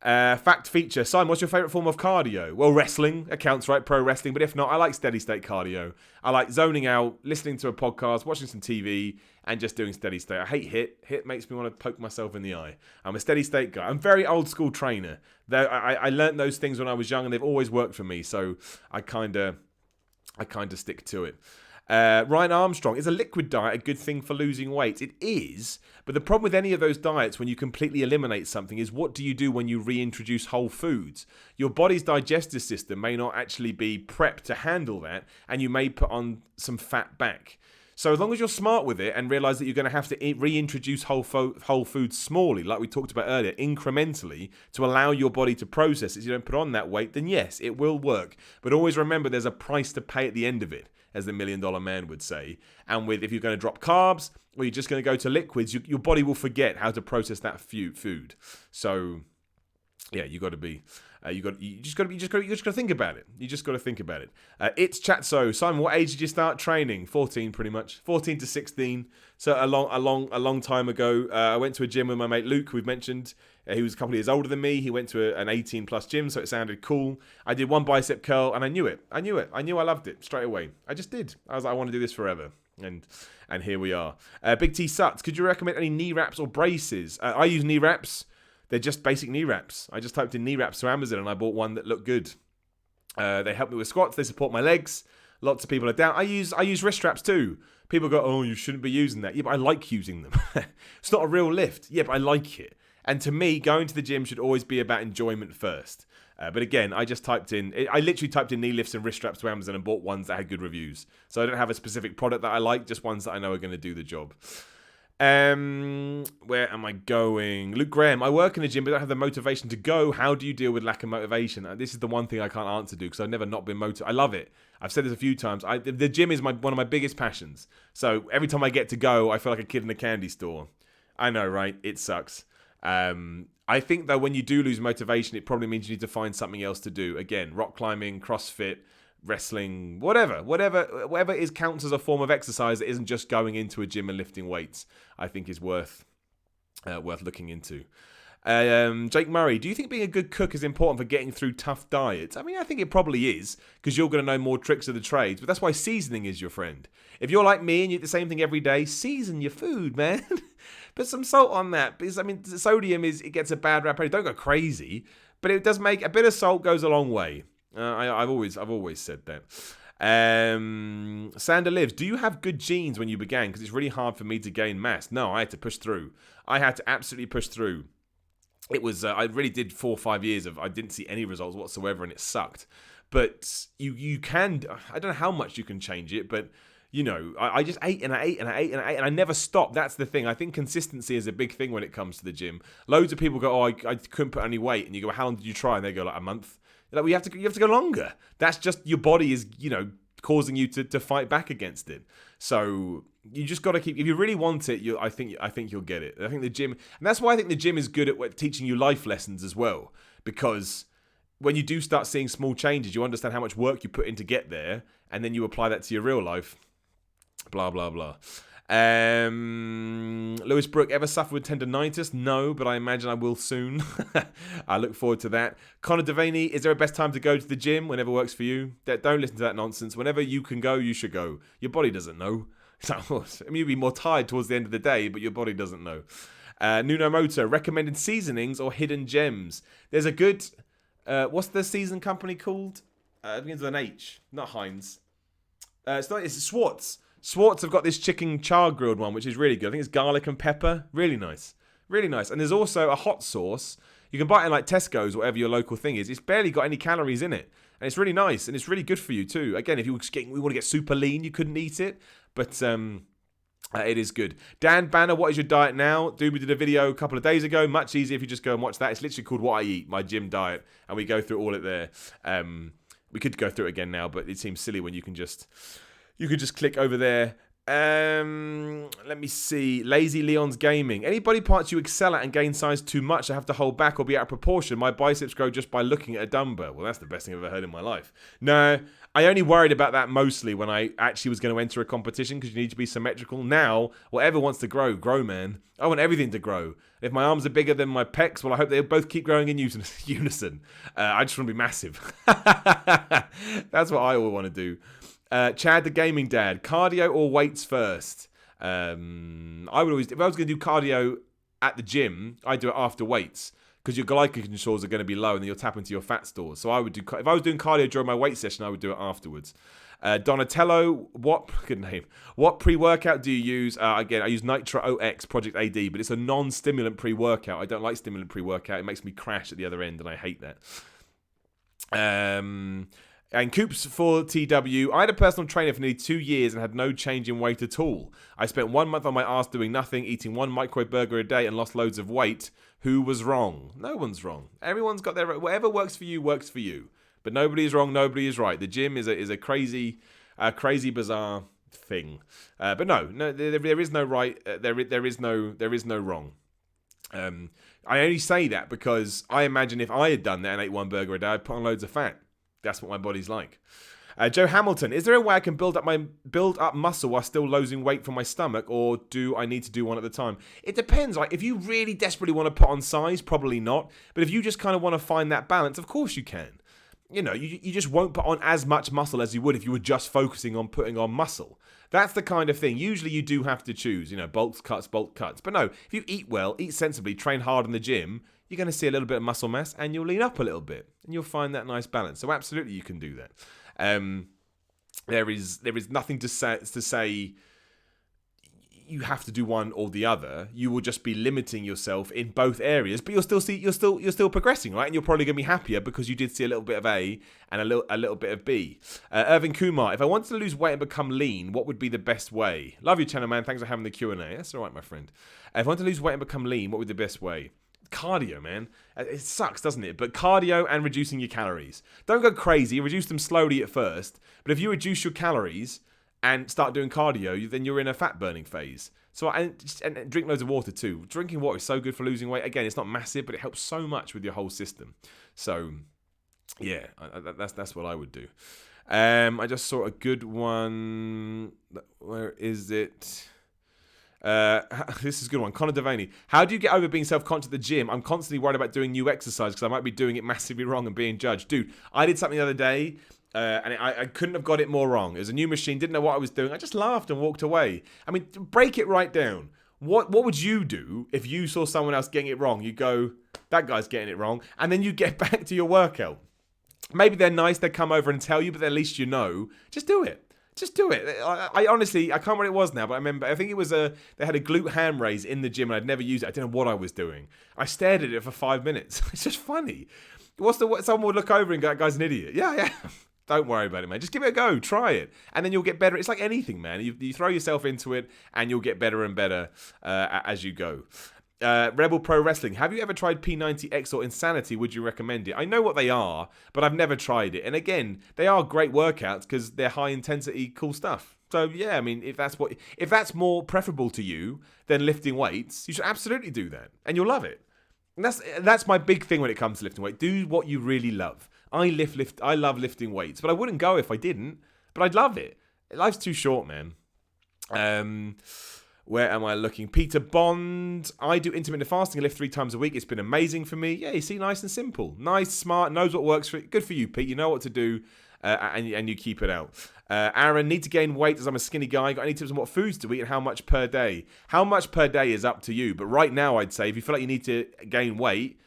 Fact feature. Simon, what's your favourite form of cardio? Well, wrestling accounts, right? Pro wrestling. But if not, I like steady state cardio. I like zoning out, listening to a podcast, watching some TV, and just doing steady state. I hate HIIT. HIIT makes me want to poke myself in the eye. I'm a steady state guy. I'm a very old school trainer. I learned those things when I was young, and they've always worked for me. So I kind of stick to it. Ryan Armstrong, is a liquid diet a good thing for losing weight? It is, but the problem with any of those diets when you completely eliminate something is what do you do when you reintroduce whole foods? Your body's digestive system may not actually be prepped to handle that, and you may put on some fat back. So as long as you're smart with it and realise that you're going to have to reintroduce whole foods smallly, like we talked about earlier, incrementally, to allow your body to process it so you don't put on that weight, then yes, it will work. But always remember there's a price to pay at the end of it, as the $1 Million Man would say. And if you're going to drop carbs or you're just going to go to liquids, your body will forget how to process that food. So yeah, you just got to think about it. You just got to think about it. It's Chatso. Simon, what age did you start training? 14, pretty much. 14 to 16. So a long time ago. I went to a gym with my mate Luke, who we've mentioned. He was a couple of years older than me. He went to an 18 plus gym, so it sounded cool. I did one bicep curl, and I knew it. I knew I loved it straight away. I just did. I was like, I want to do this forever. And here we are. Big T Suts, could you recommend any knee wraps or braces? I use knee wraps. They're just basic knee wraps. I just typed in knee wraps to Amazon and I bought one that looked good. They help me with squats. They support my legs. Lots of people are down. I use wrist straps too. People go, oh, you shouldn't be using that. Yeah, but I like using them. It's not a real lift. Yeah, but I like it. And to me, going to the gym should always be about enjoyment first. But again, I literally typed in knee lifts and wrist straps to Amazon and bought ones that had good reviews. So I don't have a specific product that I like, just ones that I know are going to do the job. Where am I going? Luke Graham, I work in a gym but don't have the motivation to go. How do you deal with lack of motivation? This is the one thing I can't answer to because I've never not been motivated. I love it. I've said this a few times. The gym is one of my biggest passions. So every time I get to go, I feel like a kid in a candy store. I know, right? It sucks. I think though when you do lose motivation, it probably means you need to find something else to do. Again, rock climbing, CrossFit, wrestling, whatever counts as a form of exercise that isn't just going into a gym and lifting weights, I think is worth looking into. Jake Murray, do you think being a good cook is important for getting through tough diets? I mean, I think it probably is, because you're going to know more tricks of the trades, but that's why seasoning is your friend. If you're like me and you eat the same thing every day, season your food, man. Put some salt on that, because I mean, sodium it gets a bad rap. Don't go crazy, but it does make a bit of salt goes a long way. I've always said that. Sander lives. Do you have good genes when you began? Because it's really hard for me to gain mass. No, I had to push through. I had to absolutely push through. It was. I really did 4 or 5 years of. I didn't see any results whatsoever, and it sucked. But you can. I don't know how much you can change it, but. I just ate and I ate and I ate and I ate and I never stopped. That's the thing. I think consistency is a big thing when it comes to the gym. Loads of people go, oh, I couldn't put any weight. And you go, how long did you try? And they go, like, a month. Like, well, you have to go longer. That's just your body is, causing you to fight back against it. So you just got to keep. If you really want it, I think you'll get it. I think the gym, and that's why I think the gym is good at teaching you life lessons as well. Because when you do start seeing small changes, you understand how much work you put in to get there, and then you apply that to your real life. Blah blah blah. Lewis Brook, ever suffered with tendonitis? No, but I imagine I will soon. I look forward to that. Connor Devaney, is there a best time to go to the gym? Whenever works for you. Don't listen to that nonsense. Whenever you can go, you should go. Your body doesn't know. You'll be more tired towards the end of the day, but your body doesn't know. Nuno Moto, recommended seasonings or hidden gems? There's a good, what's the season company called? It begins with an H, not Heinz. It's Schwartz. Schwartz have got this chicken char grilled one, which is really good. I think it's garlic and pepper. Really nice. Really nice. And there's also a hot sauce. You can buy it in like Tesco's, whatever your local thing is. It's barely got any calories in it. And it's really nice. And it's really good for you too. Again, if we want to get super lean, you couldn't eat it. But It is good. Dan Banner, what is your diet now? Dude, we did a video a couple of days ago. Much easier if you just go and watch that. It's literally called What I Eat, my gym diet. And we go through all it there. We could go through it again now, but it seems silly when you can just click over there. Let me see. Lazy Leon's Gaming. Any body parts you excel at and gain size too much, I have to hold back or be out of proportion. My biceps grow just by looking at a dumbbell. Well, that's the best thing I've ever heard in my life. No, I only worried about that mostly when I actually was going to enter a competition because you need to be symmetrical. Now, whatever wants to grow, man. I want everything to grow. If my arms are bigger than my pecs, well, I hope they both keep growing in unison. I just want to be massive. That's what I all want to do. Chad the Gaming Dad, cardio or weights first? I would always, if I was going to do cardio at the gym, I'd do it after weights because your glycogen stores are going to be low and then you'll tap into your fat stores. So I would do, if I was doing cardio during my weight session, I would do it afterwards. Donatello, good name. What pre-workout do you use? Again, I use Nitro OX Project AD, but it's a non-stimulant pre-workout. I don't like stimulant pre-workout. It makes me crash at the other end, and I hate that. And Coops for TW, I had a personal trainer for nearly 2 years and had no change in weight at all. I spent 1 month on my ass doing nothing, eating 1 microwave burger a day and lost loads of weight. Who was wrong? No one's wrong. Everyone's got their... Whatever works for you, works for you. But nobody is wrong, nobody is right. The gym is a crazy, bizarre thing. But no, there is no right. There is no wrong. I only say that because I imagine if I had done that and ate 1 burger a day, I'd put on loads of fat. That's what my body's like. Joe Hamilton, is there a way I can build up muscle while still losing weight from my stomach, or do I need to do one at a time? It depends. Like, if you really desperately want to put on size, probably not. But if you just kind of want to find that balance, of course you can. You know, you just won't put on as much muscle as you would if you were just focusing on putting on muscle. That's the kind of thing. Usually you do have to choose, bulk cuts. But no, if you eat well, eat sensibly, train hard in the gym, you're going to see a little bit of muscle mass and you'll lean up a little bit and you'll find that nice balance. So absolutely you can do that. There is nothing to say you have to do one or the other. You will just be limiting yourself in both areas, but you're still progressing, right? And you're probably going to be happier because you did see a little bit of A and a little bit of B. Irvin Kumar, if I wanted to lose weight and become lean, what would be the best way? Love your channel, man. Thanks for having the Q&A. That's all right, my friend. If I want to lose weight and become lean, what would be the best way? Cardio, man. It sucks, doesn't it? But cardio and reducing your calories. Don't go crazy. Reduce them slowly at first. But if you reduce your calories and start doing cardio, then you're in a fat burning phase. So and drink loads of water too. Drinking water is so good for losing weight. Again, it's not massive, but it helps so much with your whole system. So yeah, that's what I would do. I just saw a good one. Where is it? This is a good one. Connor Devaney. How do you get over being self-conscious at the gym? I'm constantly worried about doing new exercise because I might be doing it massively wrong and being judged. Dude, I did something the other day and I couldn't have got it more wrong. It was a new machine, didn't know what I was doing. I just laughed and walked away. I mean, break it right down. What would you do if you saw someone else getting it wrong? You go, that guy's getting it wrong. And then you get back to your workout. Maybe they're nice, they come over and tell you, but at least you know. Just do it. Just do it. I honestly, I can't remember what it was now, but I remember, I think it was they had a glute ham raise in the gym and I'd never used it. I didn't know what I was doing. I stared at it for 5 minutes. It's just funny. Someone would look over and go, that guy's an idiot. Yeah. Don't worry about it, man. Just give it a go. Try it. And then you'll get better. It's like anything, man. You throw yourself into it and you'll get better and better as you go. Rebel Pro Wrestling. Have you ever tried P90X or Insanity? Would you recommend it? I know what they are, but I've never tried it. And again, they are great workouts because they're high intensity, cool stuff. So yeah, I mean, if that's more preferable to you than lifting weights, you should absolutely do that, and you'll love it. And that's my big thing when it comes to lifting weight. Do what you really love. I love lifting weights, but I wouldn't go if I didn't. But I'd love it. Life's too short, man. Where am I looking? Peter Bond. I do intermittent fasting. I lift 3 times a week. It's been amazing for me. Yeah, you see, nice and simple. Nice, smart, knows what works for you. Good for you, Pete. You know what to do, and you keep it out. Aaron, need to gain weight as I'm a skinny guy. Got any tips on what foods to eat and how much per day? How much per day is up to you. But right now, I'd say if you feel like you need to gain weight,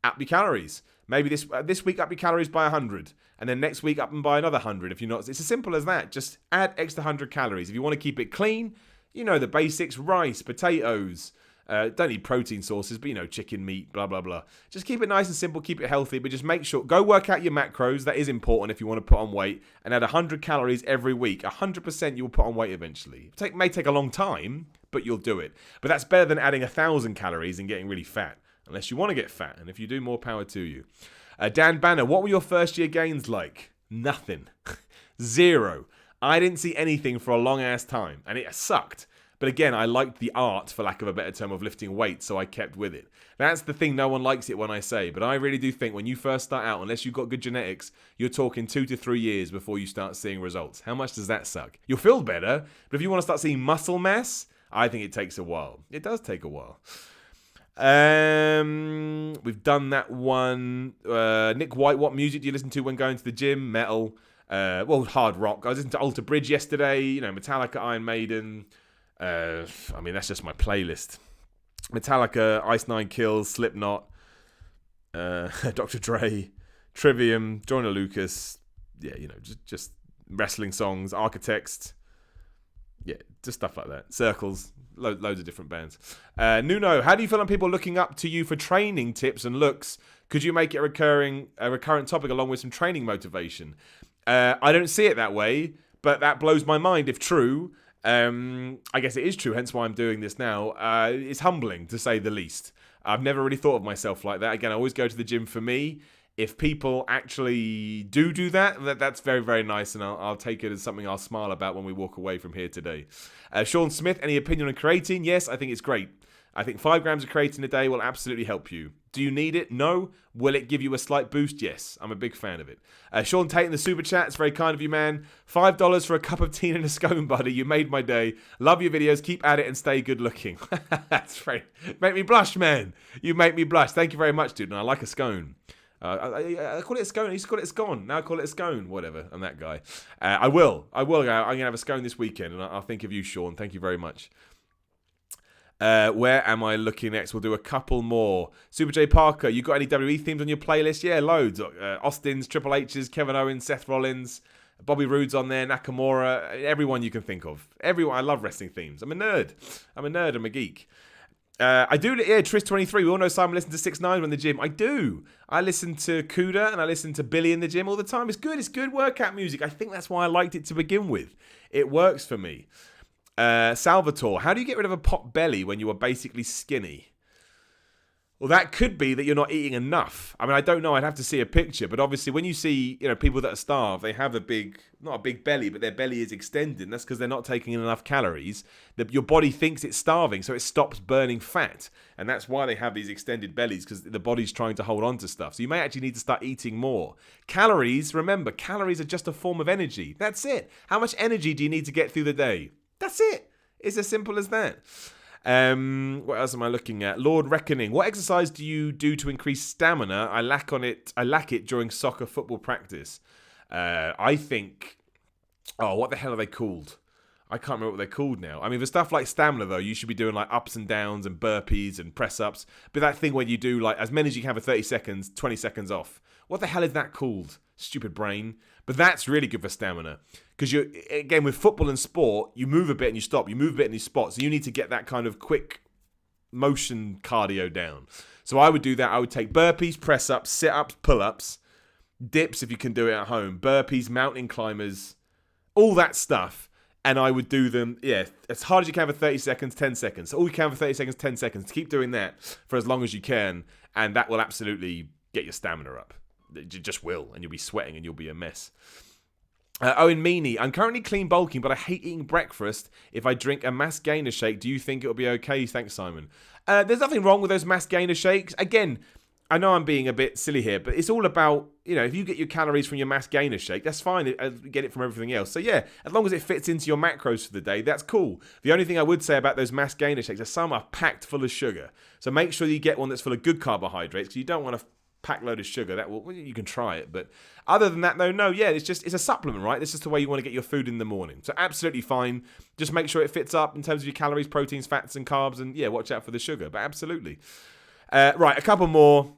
up your calories. Maybe this week up your calories by 100, and then next week up them by another 100. If you're not, it's as simple as that. Just add extra 100 calories. If you want to keep it clean, you know the basics: rice, potatoes, Don't need protein sources, but chicken, meat, blah, blah, blah. Just keep it nice and simple, keep it healthy, but just make sure, go work out your macros. That is important if you want to put on weight, and add 100 calories every week. 100% you will put on weight eventually. It may take a long time, but you'll do it. But that's better than adding 1,000 calories and getting really fat, unless you want to get fat. And if you do, more power to you. Dan Banner, what were your first year gains like? Nothing. 0. I didn't see anything for a long ass time, and it sucked. But again, I liked the art, for lack of a better term, of lifting weights, so I kept with it. That's the thing, no one likes it when I say, but I really do think when you first start out, unless you've got good genetics, you're talking 2 to 3 years before you start seeing results. How much does that suck? You'll feel better, but if you want to start seeing muscle mass, I think it takes a while. It does take a while. We've done that one. Nick White, what music do you listen to when going to the gym? Metal. Hard rock. I was listening to Alter Bridge yesterday, Metallica, Iron Maiden. That's just my playlist. Metallica, Ice Nine Kills, Slipknot, Dr. Dre, Trivium, Joyner Lucas. Yeah, just wrestling songs, Architects. Yeah, just stuff like that. Circles, loads of different bands. Nuno, how do you feel on people looking up to you for training tips and looks? Could you make it a recurrent topic along with some training motivation? I don't see it that way, but that blows my mind if true. I guess it is true, hence why I'm doing this now. It's humbling, to say the least. I've never really thought of myself like that. Again, I always go to the gym for me. If people actually do that, that's very, very nice, and I'll take it as something I'll smile about when we walk away from here today. Sean Smith, any opinion on creatine? Yes, I think it's great. I think 5 grams of creatine a day will absolutely help you. Do you need it? No. Will it give you a slight boost? Yes. I'm a big fan of it. Sean Tate in the super chat. It's very kind of you, man. $5 for a cup of tea and a scone, buddy. You made my day. Love your videos. Keep at it and stay good looking. That's right. Make me blush, man. You make me blush. Thank you very much, dude. And I like a scone. I call it a scone. I used to call it a scone. Now I call it a scone. Whatever. I'm that guy. I will. I'm going to have a scone this weekend, and I'll think of you, Sean. Thank you very much. Where am I looking next? We'll do a couple more. Super J Parker, you got any WWE themes on your playlist? Yeah, loads. Austin's, Triple H's, Kevin Owens, Seth Rollins, Bobby Roode's on there, Nakamura, everyone you can think of. Everyone. I love wrestling themes. I'm a nerd. I'm a geek. I do, yeah, Tris23. We all know Simon listens to 6ix9ine in the gym. I do. I listen to Kuda and I listen to Billy in the gym all the time. It's good. It's good workout music. I think that's why I liked it to begin with. It works for me. Salvatore, how do you get rid of a pot belly when you are basically skinny? Well, that could be that you're not eating enough. I mean, I don't know. I'd have to see a picture. But obviously, when you see, people that are starved, they have not a big belly, but their belly is extended. And that's because they're not taking in enough calories. Your body thinks it's starving, so it stops burning fat. And that's why they have these extended bellies, because the body's trying to hold on to stuff. So you may actually need to start eating more. Calories, remember, calories are just a form of energy. That's it. How much energy do you need to get through the day? That's it. It's as simple as that. What else am I looking at? Lord Reckoning. What exercise do you do to increase stamina? I lack it during soccer football practice. I think. Oh, what the hell are they called? I can't remember what they're called now. I mean, for stuff like stamina, though, you should be doing like ups and downs and burpees and press ups. But that thing where you do like as many as you can for 30 seconds, 20 seconds off. What the hell is that called? Stupid brain. But that's really good for stamina. Because again, with football and sport, you move a bit and you stop. You move a bit and you spot. So you need to get that kind of quick motion cardio down. So I would do that. I would take burpees, press ups, sit ups, pull ups, dips if you can do it at home, burpees, mountain climbers, all that stuff. And I would do them, as hard as you can for 30 seconds, 10 seconds. So all you can for 30 seconds, 10 seconds. Keep doing that for as long as you can. And that will absolutely get your stamina up. It just will. And you'll be sweating and you'll be a mess. Owen Meany, I'm currently clean bulking, but I hate eating breakfast. If I drink a mass gainer shake, do you think it'll be okay? Thanks, Simon. There's nothing wrong with those mass gainer shakes. Again, I know I'm being a bit silly here, but it's all about, if you get your calories from your mass gainer shake, that's fine. Get it from everything else. So yeah, as long as it fits into your macros for the day, that's cool. The only thing I would say about those mass gainer shakes is some are packed full of sugar. So make sure you get one that's full of good carbohydrates, because you don't want to pack load of sugar. You can try it, but other than that, though, it's a supplement, right? This is just the way you want to get your food in the morning. So absolutely fine. Just make sure it fits up in terms of your calories, proteins, fats, and carbs, and watch out for the sugar. But absolutely. Right, a couple more.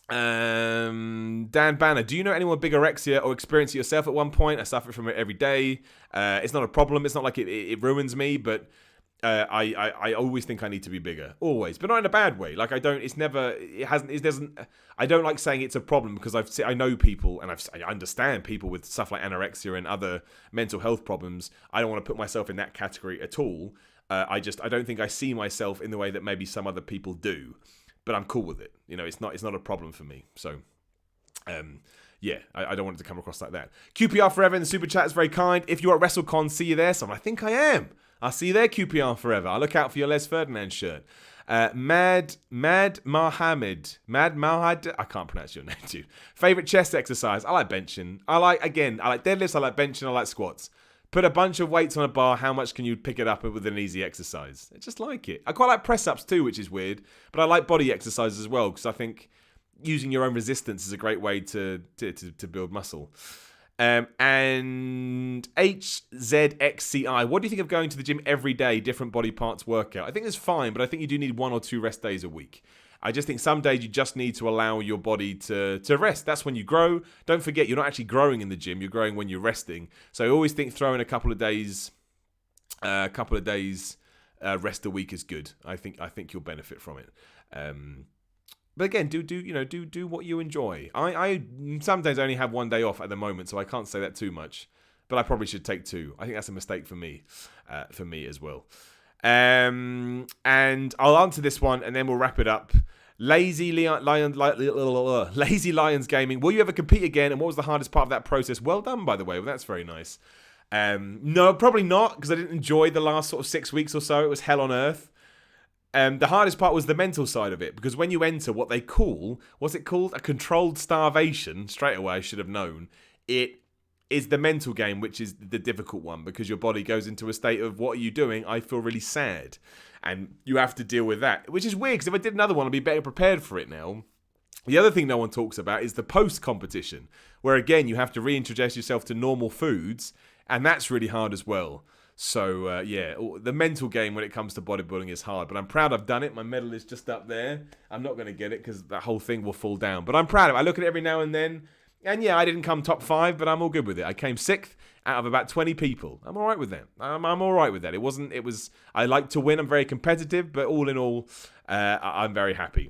Dan Banner, do you know anyone with bigorexia or experience it yourself at one point? I suffer from it every day. It's not a problem. It's not like it ruins me, but I always think I need to be bigger, always, but not in a bad way. Like I don't like saying it's a problem because I know people and I understand people with stuff like anorexia and other mental health problems. I don't want to put myself in that category at all. I don't think I see myself in the way that maybe some other people do, but I'm cool with it. It's not a problem for me. So, yeah, I don't want it to come across like that. QPR Forever in the super chat is very kind. If you're at WrestleCon, see you there. So I think I am. I'll see you there, QPR Forever. I'll look out for your Les Ferdinand shirt. Mad Mohammed. I can't pronounce your name too. Favorite chest exercise? I like benching. I like deadlifts, I like benching, I like squats. Put a bunch of weights on a bar, how much can you pick it up with an easy exercise? I just like it. I quite like press-ups too, which is weird. But I like body exercises as well, because I think using your own resistance is a great way to build muscle. And HZXCI, what do you think of going to the gym every day, different body parts workout? I think it's fine, but I think you do need 1 or 2 rest days a week. I just think some days you just need to allow your body to rest. That's when you grow. Don't forget, you're not actually growing in the gym. You're growing when you're resting. So I always think throwing a couple of days rest a week is good. I think you'll benefit from it. But again, do what you enjoy. I some days only have 1 day off at the moment, so I can't say that too much. But I probably should take 2. I think that's a mistake for me as well. And I'll answer this one, and then we'll wrap it up. Lazy Lions Gaming. Will you ever compete again? And what was the hardest part of that process? Well done, by the way. Well, that's very nice. No, probably not, because I didn't enjoy the last sort of 6 weeks or so. It was hell on earth. The hardest part was the mental side of it, because when you enter what they call, what's it called? A controlled starvation, straight away I should have known, it is the mental game, which is the difficult one, because your body goes into a state of, what are you doing? I feel really sad. And you have to deal with that, which is weird, because if I did another one, I'd be better prepared for it now. The other thing no one talks about is the post-competition, where again, you have to reintroduce yourself to normal foods, and that's really hard as well. So, yeah, the mental game when it comes to bodybuilding is hard. But I'm proud I've done it. My medal is just up there. I'm not going to get it because that whole thing will fall down. But I'm proud of it. I look at it every now and then. And, yeah, I didn't come top 5, but I'm all good with it. I came 6th out of about 20 people. I'm all right with that. I'm all right with that. I like to win. I'm very competitive. But all in all, I'm very happy.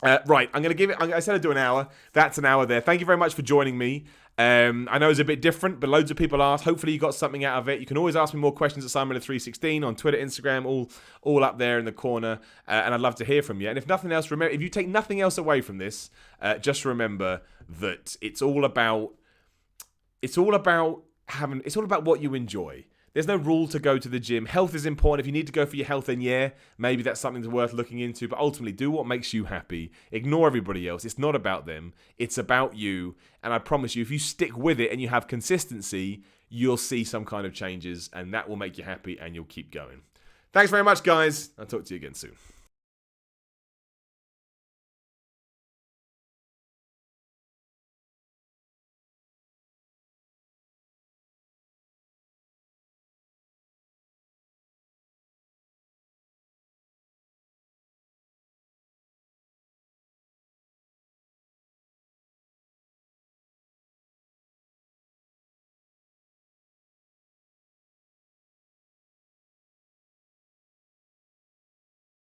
Right, I'm going to give it, I said I'd do an hour. That's an hour there. Thank you very much for joining me. I know it's a bit different, but loads of people asked. Hopefully you got something out of it. You can always ask me more questions at SimonMiller316 on Twitter, Instagram, all up there in the corner. And I'd love to hear from you. And if nothing else, remember, if you take nothing else away from this, just remember that it's all about what you enjoy. There's no rule to go to the gym. Health is important. If you need to go for your health, then yeah, maybe that's something that's worth looking into. But ultimately, do what makes you happy. Ignore everybody else. It's not about them. It's about you. And I promise you, if you stick with it and you have consistency, you'll see some kind of changes, and that will make you happy, and you'll keep going. Thanks very much, guys. I'll talk to you again soon.